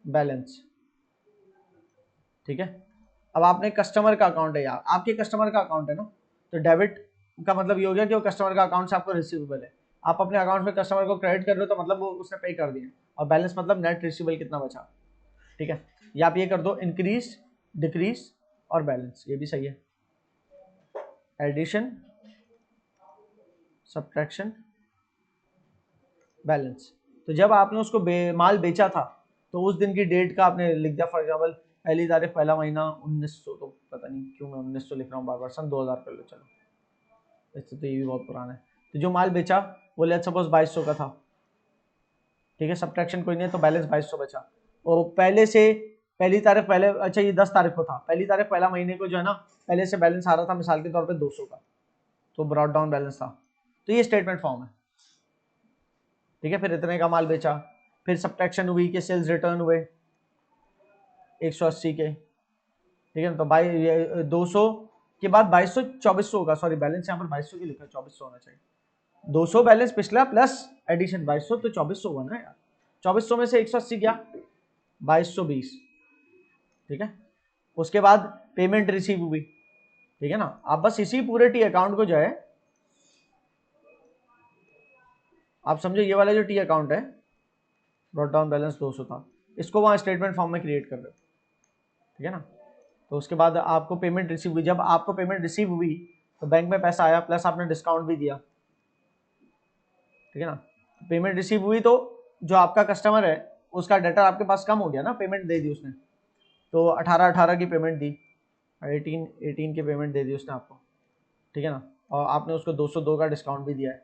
बैलेंस, ठीक है। अब आपने कस्टमर का अकाउंट है यार, आपके कस्टमर का अकाउंट है ना, तो डेबिट का मतलब ये हो गया कि वो कस्टमर का अकाउंट से आपको रिसीवेबल है, आप अपने अकाउंट में कस्टमर को क्रेडिट कर रहे हो तो मतलब वो उसने पे कर दिया, और बैलेंस मतलब नेट रिसीवेबल कितना बचा, ठीक है। या आप ये कर दो इंक्रीज, डिक्रीज और बैलेंस, ये भी सही है, एडिशन, सब्ट्रैक्शन, बैलेंस। तो जब आपने उसको माल बेचा था तो उस दिन की डेट का आपने लिख दिया, फॉर एग्जाम्पल पहली तारीख पहला महीना 1900, तो पता नहीं क्यों मैं 1900 लिख रहा हूँ बार बार, सन 2000 कर लो, चलो इससे तो ये भी बहुत पुराना है। तो जो माल बेचा वो लेट्स सपोज 2200 का था, ठीक है, सब्ट्रैक्शन कोई नहीं है तो बैलेंस 2200 बचा, और पहले से पहली तारीख पहले, अच्छा ये 10 तारीख को था, पहली तारीख पहला महीने को जो है ना पहले से बैलेंस आ रहा था मिसाल के तौर पर 200 का, तो ब्रॉड डाउन बैलेंस था, तो ये स्टेटमेंट फॉर्म है, ठीक है। फिर इतने का माल बेचा, फिर सब्ट्रैक्शन हुई कि सेल्स रिटर्न हुए 180 के, ठीक है, तो 200 के बाद 2200 2400 होगा, सॉरी बैलेंस यहाँ पर 2200 की लिखा है, 2400 होना चाहिए, 200 बैलेंस पिछला प्लस एडिशन 2200 तो 2400 हुआ ना यार, 2400 में से 180 क्या 2220, ठीक है। उसके बाद पेमेंट रिसीव हुई, ठीक है ना। आप बस इसी पूरे टी अकाउंट को जो है आप समझो, ये वाला जो टी अकाउंट है ब्रॉट डाउन बैलेंस 200 था, इसको वहां स्टेटमेंट फॉर्म में क्रिएट कर रहे हो, ठीक है ना। तो उसके बाद आपको पेमेंट रिसीव हुई, जब आपको पेमेंट रिसीव हुई तो बैंक में पैसा आया प्लस आपने डिस्काउंट भी दिया, ठीक है ना। पेमेंट रिसीव हुई तो जो आपका कस्टमर है उसका डेटा आपके पास कम हो गया ना, पेमेंट दे दी उसने, तो 18 की पेमेंट दी, 18 की पेमेंट दे दी उसने आपको, ठीक है ना, और आपने उसको 202 का डिस्काउंट भी दिया है,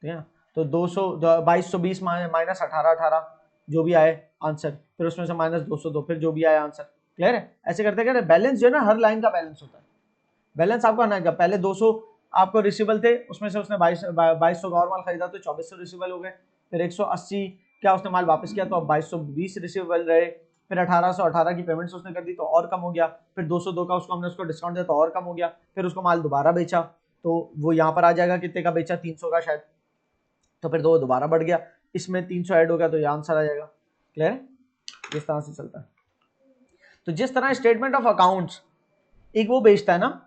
ठीक है ना। तो 2220 माइनस 18 जो भी आए आंसर, फिर उसमें से माइनस 202, फिर जो भी आया आंसर, क्लियर है। ऐसे करते करते बैलेंस जो है ना हर लाइन का बैलेंस होता है, बैलेंस आपको आना है, पहले 200 आपको रिसीवेबल थे, उसमें से उसने 2200 का और माल खरीदा तो 2400 रिसीवेबल हो गए, फिर 180 क्या उसने माल वापस किया तो अब 2220 रिसीवेबल रहे, फिर 1818 की पेमेंट्स उसने कर दी तो और कम हो गया, फिर 202 का उसको हमने उसको डिस्काउंट दिया तो और कम हो गया, फिर उसको माल दोबारा बेचा तो वो यहाँ पर आ जाएगा कितने का बेचा 300 का शायद, तो फिर दो दोबारा बढ़ गया, इसमें 300 ऐड हो गया तो ये आंसर आ जाएगा, क्लियर है। इस तरह से चलता है। तो जिस तरह स्टेटमेंट ऑफ अकाउंट्स एक वो बेचता है ना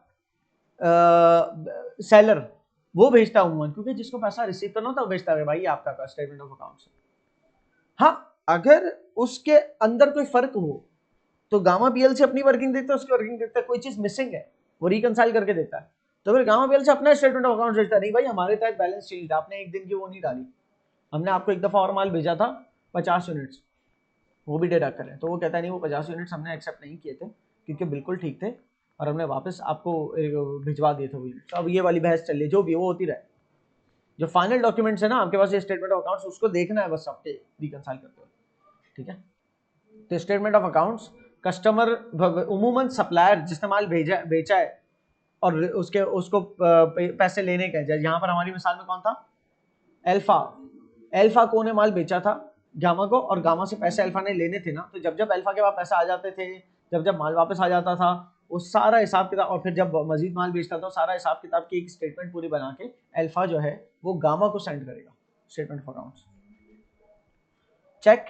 सेलर, वो भेजता हूँ क्योंकि जिसको पैसा रिसीव करना होता है वो भेजता है भाई आपका स्टेटमेंट ऑफ अकाउंट्स। हाँ अगर उसके अंदर कोई फर्क हो तो गामा पीएलसी अपनी वर्किंग देखता है, उसकी वर्किंग देखता है, कोई चीज मिसिंग है वो रिकंसाइल करके देता है, तो फिर गामा पीएलसी अपना स्टेटमेंट ऑफ अकाउंट्स भेजता है, नहीं भाई हमारे तहत बैलेंस शीट आपने एक दिन की वो नहीं डाली, हमने आपको एक दफा और माल भेजा था 50 यूनिट्स, वो भी डिडक्ट करें, तो वो कहता है नहीं वो 50 यूनिट्स हमने एक्सेप्ट नहीं किए थे क्योंकि बिल्कुल ठीक थे, और हमने वापस आपको भिजवा दिए थे वही। तो अब ये वाली बहस चल रही है, जो भी वो होती रहे। जो फाइनल डॉक्यूमेंट्स है ना आपके पास, ये स्टेटमेंट ऑफ अकाउंट्स, उसको देखना है बस आपके रिकंसाइल करते हुए, ठीक है। तो स्टेटमेंट ऑफ अकाउंट्स, कस्टमर उमूमन सप्लायर जिसने माल बेचा है और उसके उसको पैसे लेने का है, यहाँ पर हमारी मिसाल में कौन था, अल्फा। अल्फा को ने माल बेचा था गामा को, और गामा से पैसे अल्फा ने लेने थे ना, तो जब जब अल्फा के पास पैसे आ जाते थे, जब जब माल वापस आ जाता था, वो सारा हिसाब किताब, और फिर जब मजीद माल बेचता था, सारा हिसाब किताब की एक स्टेटमेंट पूरी बना के अल्फा जो है वो गामा को सेंड करेगा, statement of accounts. Check,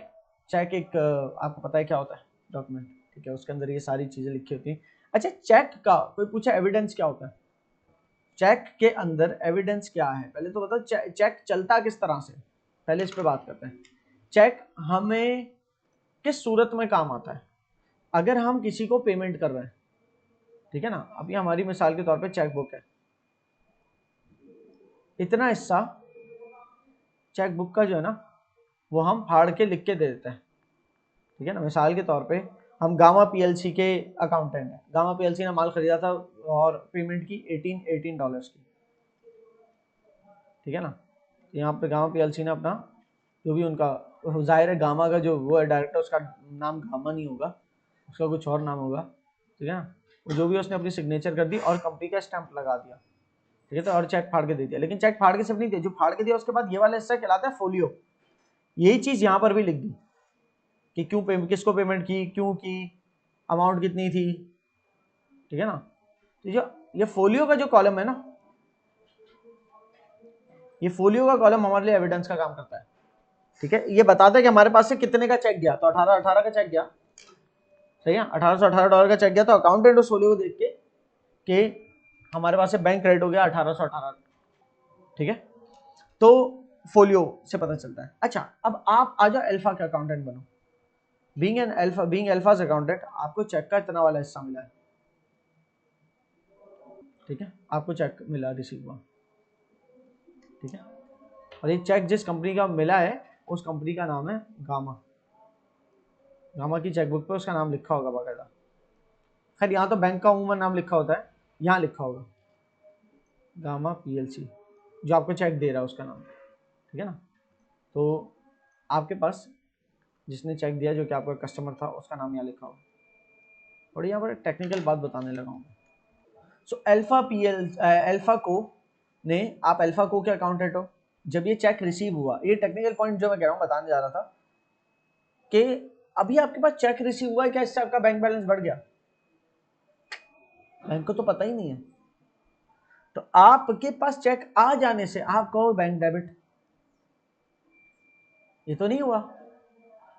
check एक आपको पता है क्या होता है, डॉक्यूमेंट, ठीक है, उसके अंदर ये सारी चीजें लिखी होती हैं। अच्छा, चेक का कोई पूछा एविडेंस क्या होता है, चेक के अंदर एविडेंस क्या है, पहले तो बताओ चेक चलता किस तरह से, पहले इस पे बात करते हैं। चेक हमें किस सूरत में काम आता है, अगर हम किसी को पेमेंट कर रहे हैं, ठीक है ना, अभी हमारी मिसाल के तौर पे चेक बुक है, इतना हिस्सा चेक बुक का जो है ना वो हम फाड़ के लिख के दे देते हैं, ठीक है ना। मिसाल के तौर पे हम गामा पीएलसी के अकाउंटेंट हैं, गामा पीएलसी ने माल खरीदा था और पेमेंट की $18 की, ठीक है ना। यहाँ पे गामा पीएलसी ने अपना जो भी उनका, जाहिर है गामा का जो वो है डायरेक्टर, उसका नाम गामा नहीं होगा, उसका कुछ और नाम होगा, ठीक है ना। वो जो भी उसने अपनी सिग्नेचर कर दी और कंपनी का स्टैंप लगा दिया, ठीक है, तो और चेक फाड़ के दे दिया। लेकिन चेक फाड़ के सिर्फ नहीं दिया, जो फाड़ के दिया उसके बाद ये वाला हिस्सा कहलाता है फोलियो। यही चीज यहाँ पर भी लिख दी कि क्यों किसको पेमेंट की, क्यों की, अमाउंट कितनी थी, ठीक है ना। तो जो ये फोलियो का जो कॉलम है ना, ये फोलियो का कॉलम हमारे लिए एविडेंस का काम करता है, ठीक है। ये बताता है कि हमारे पास से कितने का चेक गया, तो 18 का चेक गया, सही है, $1818 का चेक गया, तो अकाउंटेंट उस फोलियो को देख के कि हमारे पास से बैंक क्रेडिट हो गया 1818, ठीक है, तो फोलियो से पता चलता है। अच्छा, अब आप आ जाओ अल्फा के अकाउंटेंट बनो, बीइंग अल्फाज अकाउंटेंट, आपको चेक का इतना वाला हिस्सा मिला है, ठीक है, आपको चेक मिला, रिसीव हुआ, ठीक है, और ये चेक जिस कंपनी का मिला है उस कंपनी का नाम है गामा, गामा की चेकबुक पे उसका नाम लिखा होगा बाकायदा। खैर यहाँ तो बैंक का उमूमन नाम लिखा होता है, यहाँ लिखा होगा गामा पीएलसी, जो आपको चेक दे रहा है उसका नाम, ठीक है ना। तो आपके पास जिसने चेक दिया, जो कि आपका कस्टमर था, उसका नाम यहाँ लिखा होगा। और यहाँ पर टेक्निकल बात बताने लगा हूँ। सो अल्फा को ने, आप अल्फा को के अकाउंटेंट हो, जब ये चेक रिसीव हुआ, ये टेक्निकल पॉइंट जो मैं कह रहा हूँ बताने जा रहा था, कि अभी आपके पास चेक रिसीव हुआ है, क्या इससे आपका बैंक बैलेंस बढ़ गया, बैंक को तो पता ही नहीं है। तो आपके पास चेक आ जाने से आप कहो बैंक डेबिट, ये तो नहीं हुआ।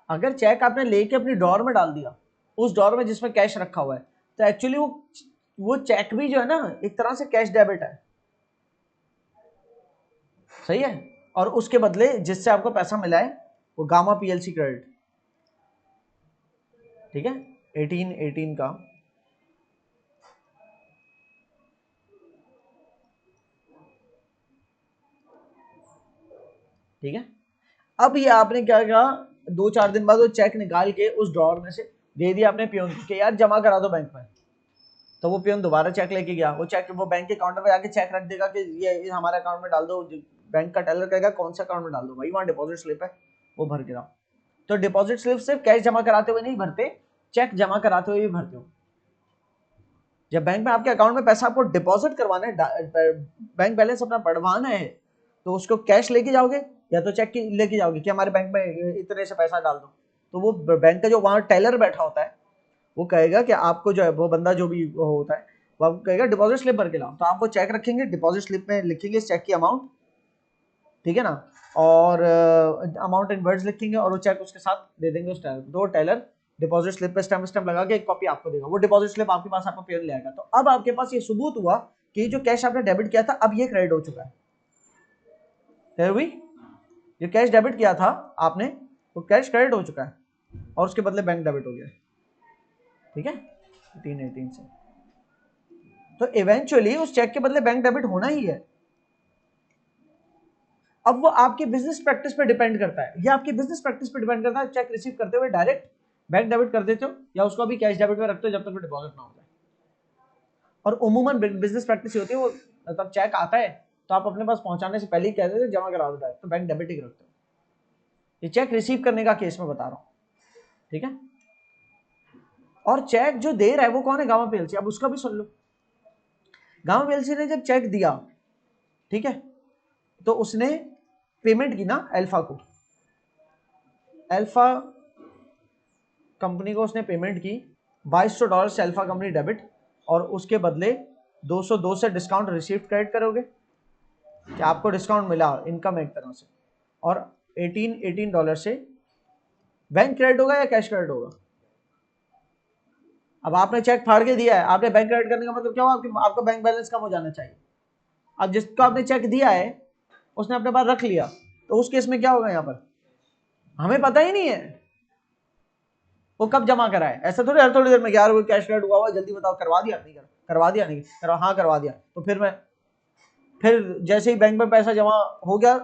अगर चेक आपने लेके अपनी ड्रॉर में डाल दिया, उस ड्रॉर में जिसमें कैश रखा हुआ है, तो एक्चुअली वो चेक भी जो है ना एक तरह से कैश डेबिट है, सही है, और उसके बदले जिससे आपको पैसा मिला है वो गामा पीएलसी क्रेडिट, ठीक है, 1818 का, ठीक है। अब ये आपने क्या कहा, 2-4 दिन बाद वो चेक निकाल के उस ड्रॉर में से दे दिया आपने पियोन को कि यार जमा करा दो बैंक में, तो वो पियोन दोबारा चेक लेके गया, वो चेक वो बैंक के काउंटर पे जाके चेक रख देगा कि ये हमारे अकाउंट में डाल दो, बैंक का टेलर कहेगा कौन सा अकाउंट में डाल दो, भाई वहां डिपॉजिट स्लिप है, वो भर के लाओ। तो डिपॉजिट स्लिप सिर्फ कैश जमा कराते हुए नहीं भरते, चेक जमा कराते हुए भी भरते हो। जब बैंक में आपके अकाउंट में पैसा आपको डिपॉजिट करवाना है, बैंक बैलेंस अपना बढ़वाना है, तो उसको कैश लेके जाओगे या तो चेक लेके जाओगे कि हमारे बैंक में इतने से पैसा डाल दो, तो वो बैंक का जो वहां टेलर बैठा होता है वो कहेगा कि आपको जो है, वो बंदा जो भी वो होता है वो आपको कहेगा डिपॉजिट स्लिप भर के लाओ, तो आप वो चेक रखेंगे, डिपॉजिट स्लिप में लिखेंगे इस चेक की अमाउंट, ठीक है ना, और अमाउंट इन वर्ड्स लिखेंगे और वो चेक उसके साथ दे देंगे उस टेलर, तो टेलर डिपॉजिट स्लिप पे स्टैम्प लगा के एक कॉपी आपको देगा, वो डिपॉजिट स्लिप आपके पास आपको पेयर ले आएगा। तो अब आपके पास ये सबूत हुआ कि जो कैश आपने डेबिट किया था अब ये क्रेडिट हो चुका है, क्लियर हुई, जो कैश डेबिट किया था आपने वो कैश क्रेडिट हो चुका है और उसके बदले बैंक डेबिट हो गया, ठीक है, 1818 से। तो इवेंचुअली उस चेक के बदले बैंक डेबिट होना ही है। अब वो आपकी बिजनेस प्रैक्टिस पे डिपेंड करता है, ये आपकी बिजनेस प्रैक्टिस पे डिपेंड करता है, चेक रिसीव करते हुए डायरेक्ट बैंक डेबिट कर देते हो या उसको भी कैश डेबिट में रखते हो जब तक वो डिपॉजिट ना हो जाए, और उमूमन बिजनेस प्रैक्टिस होती है वो, मतलब चेक आता है तो आप अपने पास पहुंचाने से पहले ही कह देते जमा करा देता है, तो बैंक डेबिट ही रखते हो। ये चेक रिसीव करने का केस में बता रहा हूं, ठीक है। और चेक जो दे रहा है वो कौन है? Gamma PLC. अब उसका भी सुन लो। गामा पीएलसी ने जब चेक दिया, ठीक है, तो उसने पेमेंट की ना अल्फा को, अल्फा कंपनी को उसने पेमेंट की $2200 से अल्फा कंपनी डेबिट, और उसके बदले 202 से डिस्काउंट रिसीव क्रेडिट करोगे कि आपको डिस्काउंट मिला इनकम एक तरह से, और $18 से बैंक क्रेडिट होगा या कैश क्रेडिट होगा? अब आपने चेक फाड़ के दिया है, आपने बैंक क्रेडिट करने का मतलब क्या हुआ? आपका बैंक बैलेंस कम हो जाना चाहिए। अब जिसको आपने चेक दिया है उसने अपने पास रख लिया, तो उस केस में क्या होगा? यहाँ पर हमें पता ही नहीं है वो कब जमा कराए। ऐसा थोड़ी हर थोड़ी देर में यार कोई कैश क्रेडिट हुआ जल्दी बताओ, करवा दिया नहीं करवा दिया नहीं करवा, हाँ करवा दिया, तो फिर जैसे ही बैंक में पैसा जमा हो गया,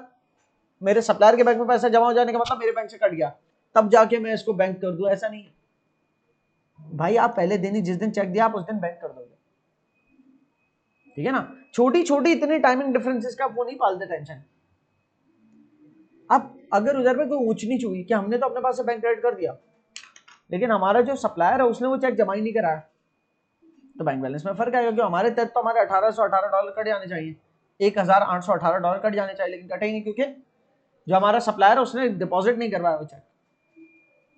मेरे सप्लायर के बैंक में पैसा जमा हो जाने का मतलब मेरे बैंक से कट गया, तब जाके मैं इसको बैंक कर दूं, ऐसा नहीं है भाई। आप पहले दिन ही जिस दिन चेक दिया आप उस दिन बैंक कर दोगे, ठीक है ना। छोटी छोटी इतनी टाइमिंग डिफरेंसेस का वो नहीं पालते टेंशन। अब अगर उधर में कोई ऊंच नीच हुई कि हमने तो अपने पास से बैंक क्रेडिट कर दिया, लेकिन हमारा जो सप्लायर है उसने वो चेक जमा ही नहीं कराया, तो बैंक बैलेंस में फर्क आएगा। क्योंकि हमारे तहत तो हमारे $1818 कट जाने चाहिए, $1818 कट जाने चाहिए, लेकिन कटे ही नहीं, क्योंकि जो हमारा सप्लायर है उसने डिपॉजिट नहीं करवाया वो चेक,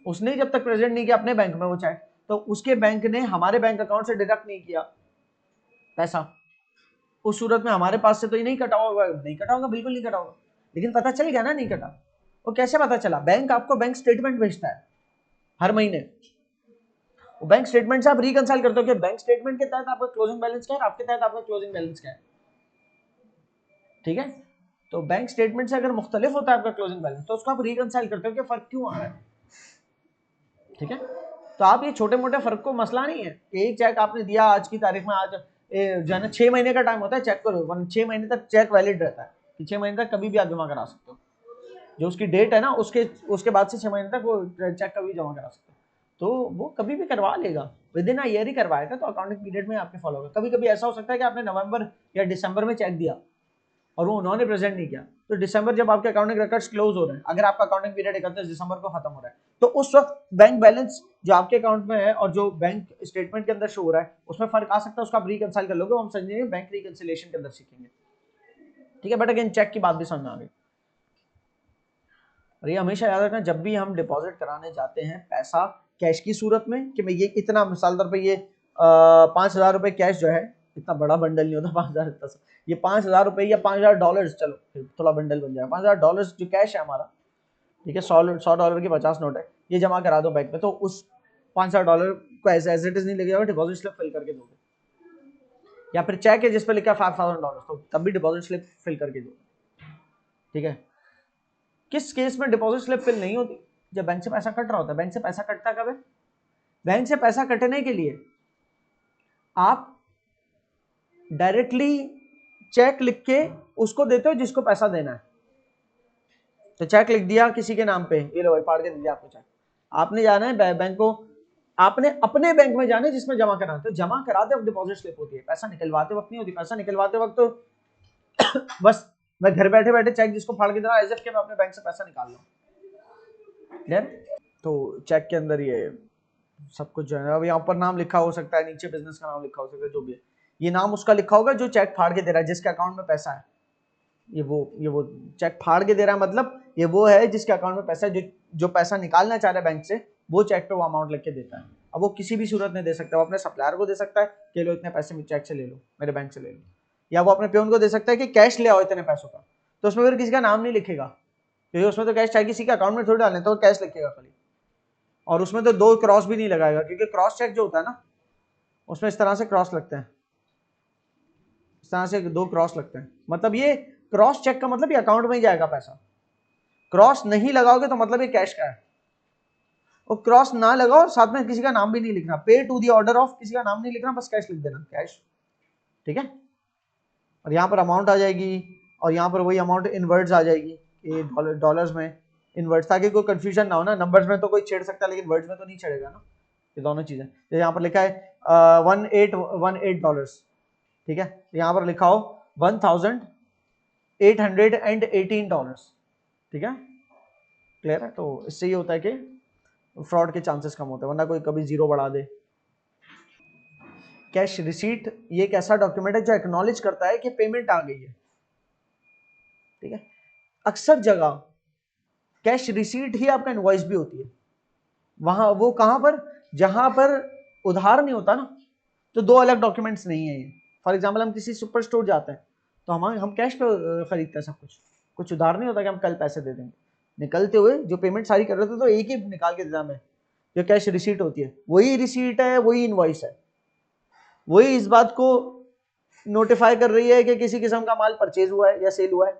उसने जब तक प्रेजेंट नहीं किया अपने बैंक में वो चेक, तो उसके बैंक ने हमारे बैंक अकाउंट से डिडक्ट नहीं किया पैसा। उस सूरत में हमारे पास से तो ये नहीं कटा होगा, नहीं कटा होगा, बिल्कुल नहीं कटा होगा। लेकिन पता चल गया ना नहीं कटा। वो कैसे पता चला? बैंक आपको बैंक स्टेटमेंट भेजता है हर महीने, वो बैंक स्टेटमेंट से आप रिकंसाइल करते हो कि बैंक स्टेटमेंट के तहत आपका क्लोजिंग बैलेंस क्या है, आपके तहत आपका क्लोजिंग बैलेंस क्या है, ठीक है। तो बैंक स्टेटमेंट से अगर मुख्तलिफ होता है आपका क्लोजिंग बैलेंस, तो उसको आप रिकंसाइल करते हो कि फर्क क्यों आ रहा है, ठीक है। तो आप ये छोटे मोटे फर्क को मसला नहीं है। एक चेक आपने दिया आज की तारीख में, आज जो है ना 6 महीने का टाइम होता है चेक करो, 6 महीने तक चेक वैलिड रहता है कि 6 महीने तक कभी भी आप जमा करा सकते हो, जो उसकी डेट है ना उसके बाद से 6 महीने तक वो चेक कभी जमा करा सकते हो, तो वो कभी भी करवा लेगा, विद इन ईयर ही करवाएगा, तो अकाउंटिंग पीरियड में आपके फॉलो होगा। कभी कभी ऐसा हो सकता है कि आपने नवंबर या दिसंबर में चेक दिया और वो उन्होंने प्रेजेंट नहीं किया, तो दिसंबर जब आपके अकाउंटिंग रिकॉर्ड्स क्लोज हो रहे हैं, अगर आपका अकाउंटिंग पीरियड 31 दिसंबर को खत्म हो रहा है, तो उस वक्त बैंक बैलेंस जो आपके अकाउंट में है और जो बैंक स्टेटमेंट के अंदर शो हो रहा है उसमें फर्क आ सकता है, उसका आप रिकंसाइल कर लोगे, हम समझेंगे बैंक रिकंसिलिएशन के अंदर सीखेंगे, ठीक है। बट अगेन चेक की बात भी समझ में आ गई। और ये हमेशा याद रखना, जब भी हम डिपॉजिट कराने जाते हैं पैसा कैश की सूरत में, कि मैं ये इतना मिसाल तौर पर ये 5,000 रुपये कैश जो है, इतना बड़ा बंडल नहीं होता 5,000 इतना सा, ये 5,000 रुपये या $5,000, चलो फिर थोड़ा बंडल बन जाएगा, $5,000 जो कैश है हमारा, ठीक है, $100 की 50 नोट है, ये जमा करा दो बैंक में, तो उस $5,000 को एज इट इज नहीं लगेगा, डिपॉजिट स्लिप फिल करके दोगे, या फिर चेक है जिस पर लिखा है $5,000, तो तब भी डिपॉजिट स्लिप फिल करके दोगे, ठीक है। किस केस में डिपॉजिट स्लिप फिल नहीं होती? जब बैंक से पैसा कट रहा होता है। बैंक से पैसा कटता कब है? बैंक से पैसा कटने के लिए आप डायरेक्टली चेक लिख के उसको देते हो जिसको पैसा देना है, तो चेक लिख दिया किसी के नाम पे, ये लो भाई फाड़ के दे दिया आपको चेक, आपने जाना है बैंक को, आपने अपने बैंक में जाना है जिसमें जमा कराना है, तो जमा कराते वक्त डिपॉजिट स्लिप होती है, पैसा निकलवाते वक्त नहीं होती। पैसा निकलवाते वक्त तो बस मैं घर बैठे बैठे चेक जिसको फाड़ के दे रहा एज इफ के मैं अपने बैंक से पैसा निकाल लूं, क्लियर। तो चेक के अंदर ये सब कुछ जो है, अब यहाँ पर नाम लिखा हो सकता है, नीचे बिजनेस का नाम लिखा हो सकता है, जो भी है, ये नाम उसका लिखा होगा जो चेक फाड़ के दे रहा है, जिसके अकाउंट में पैसा है, ये वो चेक फाड़ के दे रहा है, मतलब ये वो है जिसके अकाउंट में पैसा है, जो पैसा निकालना चाह रहा है बैंक से, वो चेक पे वो अमाउंट लिख के देता है। अब वो किसी भी सूरत में दे सकता है, वो अपने सप्लायर को दे सकता है कि लो इतने पैसे चेक से ले लो, मेरे बैंक से ले लो, या वो अपने प्यून को दे सकता है कि कैश ले आओ इतने पैसों का, तो उसमें फिर किसी का नाम नहीं लिखेगा, क्योंकि उसमें तो कैश चाहिए, किसी के अकाउंट में थोड़ी डालने, तो कैश लिखेगा खाली, और उसमें तो 2 क्रॉस भी नहीं लगाएगा, क्योंकि क्रॉस चेक जो होता है ना उसमें इस तरह से क्रॉस लगते हैं, इस तरह से 2 क्रॉस लगते हैं, मतलब ये क्रॉस चेक का मतलब ये अकाउंट में ही जाएगा पैसा, क्रॉस नहीं लगाओगे तो मतलब ये कैश का है, और क्रॉस ना लगाओ साथ में किसी का नाम भी नहीं लिखना, पे टू दी ऑर्डर ऑफ किसी का नाम नहीं लिखना, बस कैश लिख देना कैश, ठीक है। और यहाँ पर अमाउंट आ जाएगी, और यहाँ पर वही अमाउंट इनवर्ड्स आ जाएगी, ये डॉलर्स में इनवर्ड्स, ताकि कोई कंफ्यूजन ना हो ना, नंबर्स में तो कोई छेड़ सकता है लेकिन वर्ड्स में तो नहीं छेड़ेगा ना, ये दोनों चीजें। तो यहाँ पर लिखा है $1818, ठीक है, यहाँ पर लिखा हो $1,818, ठीक है, क्लियर है। तो इससे ये होता है कि फ्रॉड के चांसेस कम होते हैं, वरना कोई कभी जीरो बढ़ा दे। कैश रिसीट ये एक ऐसा डॉक्यूमेंट है जो एक्नॉलेज करता है कि पेमेंट आ गई है, ठीक है। अक्सर जगह कैश रिसीट ही आपका इनवॉइस भी होती है, वहां वो कहां पर, जहां पर उधार नहीं होता ना, तो दो अलग डॉक्यूमेंट्स नहीं है ये। फॉर एग्जाम्पल हम किसी सुपर स्टोर जाते हैं तो हम कैश पे खरीदते हैं सब कुछ उधार नहीं होता कि हम कल पैसे दे देंगे। निकलते हुए जो पेमेंट सारी कर रहे थे तो एक ही निकाल के देता हमें, जो कैश रिसीट होती है वही रिसीट है, वही इनवॉइस है, वही इस बात को नोटिफाई कर रही है कि किसी किस्म का माल परचेज हुआ है या सेल हुआ है।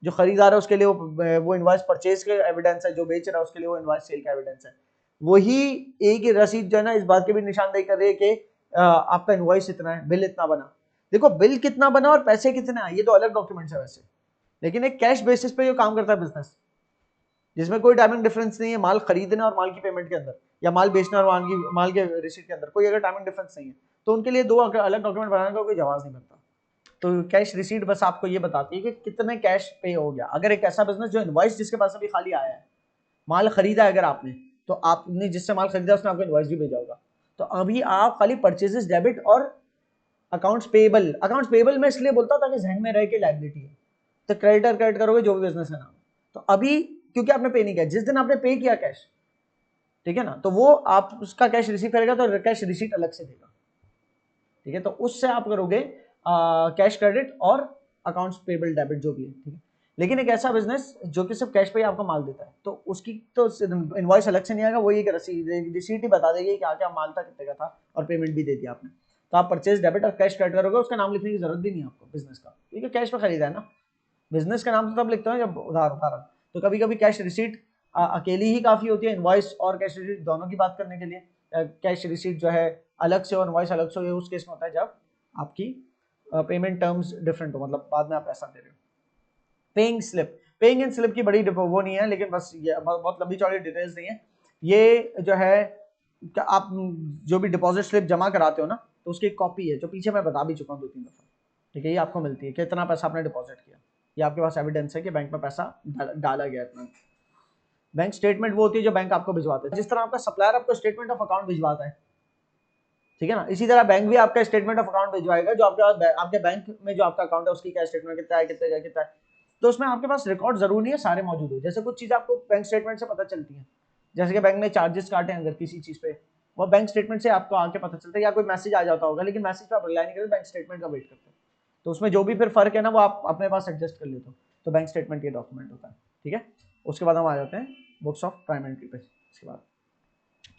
जो खरीदार है उसके लिए वो इनवॉइस परचेज के एविडेंस है, जो बेच रहा है उसके लिए वो इनवॉइस सेल का एविडेंस है। वही एक ही रसीद जो है ना इस बात की भी निशानदेही कर रही है कि आपका इनवॉइस इतना है, बिल इतना बना। देखो बिल कितना बना और पैसे कितने आए ये तो अलग डॉक्यूमेंट्स है वैसे, लेकिन एक कैश बेसिस पे जो काम करता है बिजनेस, जिसमें कोई टाइमिंग डिफरेंस नहीं है माल खरीदने और माल की पेमेंट के अंदर, या माल बेचने और माल के रिसीट के अंदर कोई अगर टाइमिंग डिफरेंस नहीं है, तो उनके लिए दो अलग डॉक्यूमेंट बनाने का कोई जवाब नहीं बनता। तो कैश रिसीट बस आपको ये बताती है कि कितने कैश पे हो गया। अगर एक ऐसा बिजनेस जो इनवॉइस जिसके पास अभी खाली आया है, माल खरीदा है अगर आपने, तो आपने जिससे माल खरीदा उसने आपको इनवॉइस भी भेजा होगा, तो अभी आप खाली परचेजेस डेबिट और अकाउंट्स पेबल मैं इसलिए बोलता हूं ताकि जहन में रहे कि लायबिलिटी है, तो क्रेडिटर क्रेडिट करोगे जो भी बिजनेस है ना, तो अभी क्योंकि आपने पे नहीं किया, जिस दिन आपने पे किया कैश, ठीक है ना, तो वो आप उसका कैश रिसीव करेगा तो कैश रिसीट अलग से देगा, ठीक है। तो उससे आप करोगे कैश क्रेडिट और अकाउंट्स पेबल डेबिट जो भी है, ठीक है। लेकिन एक ऐसा बिजनेस जो कि सिर्फ कैश पे ही आपको माल देता है, तो उसकी तो इनवॉइस अलग से नहीं आएगा, वही एक रिसीट ही बता देगी क्या क्या माल था, कितने का था, और पेमेंट भी दे दिया आपने। तो आप परचेज डेबिट और कैश क्रेडिट करोगे, उसका नाम लिखने की जरूरत भी नहीं है आपको बिजनेस का, क्योंकि कैश पे खरीदा है ना। बिजनेस का नाम तो तब लिखते हो जब उधार उधार, तो कभी कभी कैश रिसीट अकेली ही काफी होती है, इनवॉइस और कैश रिसीट दोनों की बात करने के लिए। कैश रिसीट जो है अलग से और इनवॉइस अलग से, उस केस में होता है जब आपकी पेमेंट टर्म्स डिफरेंट हो, मतलब बाद में आप पैसा दे रहे हो। पेइंग एंड स्लिप की बड़ी वो नहीं है, लेकिन बस ये बहुत लंबी चौड़ी डिटेल्स नहीं है। ये जो है आप जो भी डिपॉजिट स्लिप जमा कराते हो ना, तो उसकी एक कॉपी है जो पीछे मैं बता भी चुका हूँ 2-3 दफा, ठीक है। ये आपको मिलती है कि इतना पैसा आपने डिपॉजिट किया, ये आपके पास एविडेंस है कि बैंक में पैसा डाला गया इतना। बैंक स्टेटमेंट वो होती है जो बैंक आपको भिजवाता है, जिस तरह आपका सप्लायर आपको स्टेटमेंट ऑफ अकाउंट भिजवाता है, ठीक है ना, इसी तरह बैंक भी आपका स्टेटमेंट ऑफ अकाउंट भिजवाएगा, जो आपके बैंक में जो आपका अकाउंट है उसकी क्या स्टेटमेंट कितना है, कितने का कितना है। तो उसमें आपके पास रिकॉर्ड जरूरी नहीं है सारे मौजूद हो, जैसे कुछ चीजें आपको बैंक स्टेटमेंट से पता चलती हैं, जैसे कि बैंक ने चार्जेस काटे अगर किसी चीज पे, वो बैंक स्टेटमेंट से आपको आके पता चलता है, या कोई मैसेज आ जाता होगा, लेकिन मैसेज पे आप रिलाई नहीं करते, बैंक स्टेटमेंट का वेट करते हैं। तो उसमें जो भी फिर फर्क है ना वो आप अपने पास एडजस्ट कर लेते हो, तो बैंक स्टेटमेंट ये डॉक्यूमेंट होता है, ठीक है। उसके बाद हम आ जाते हैं बुक्स ऑफ प्राइम एंट्री पे इसके बाद।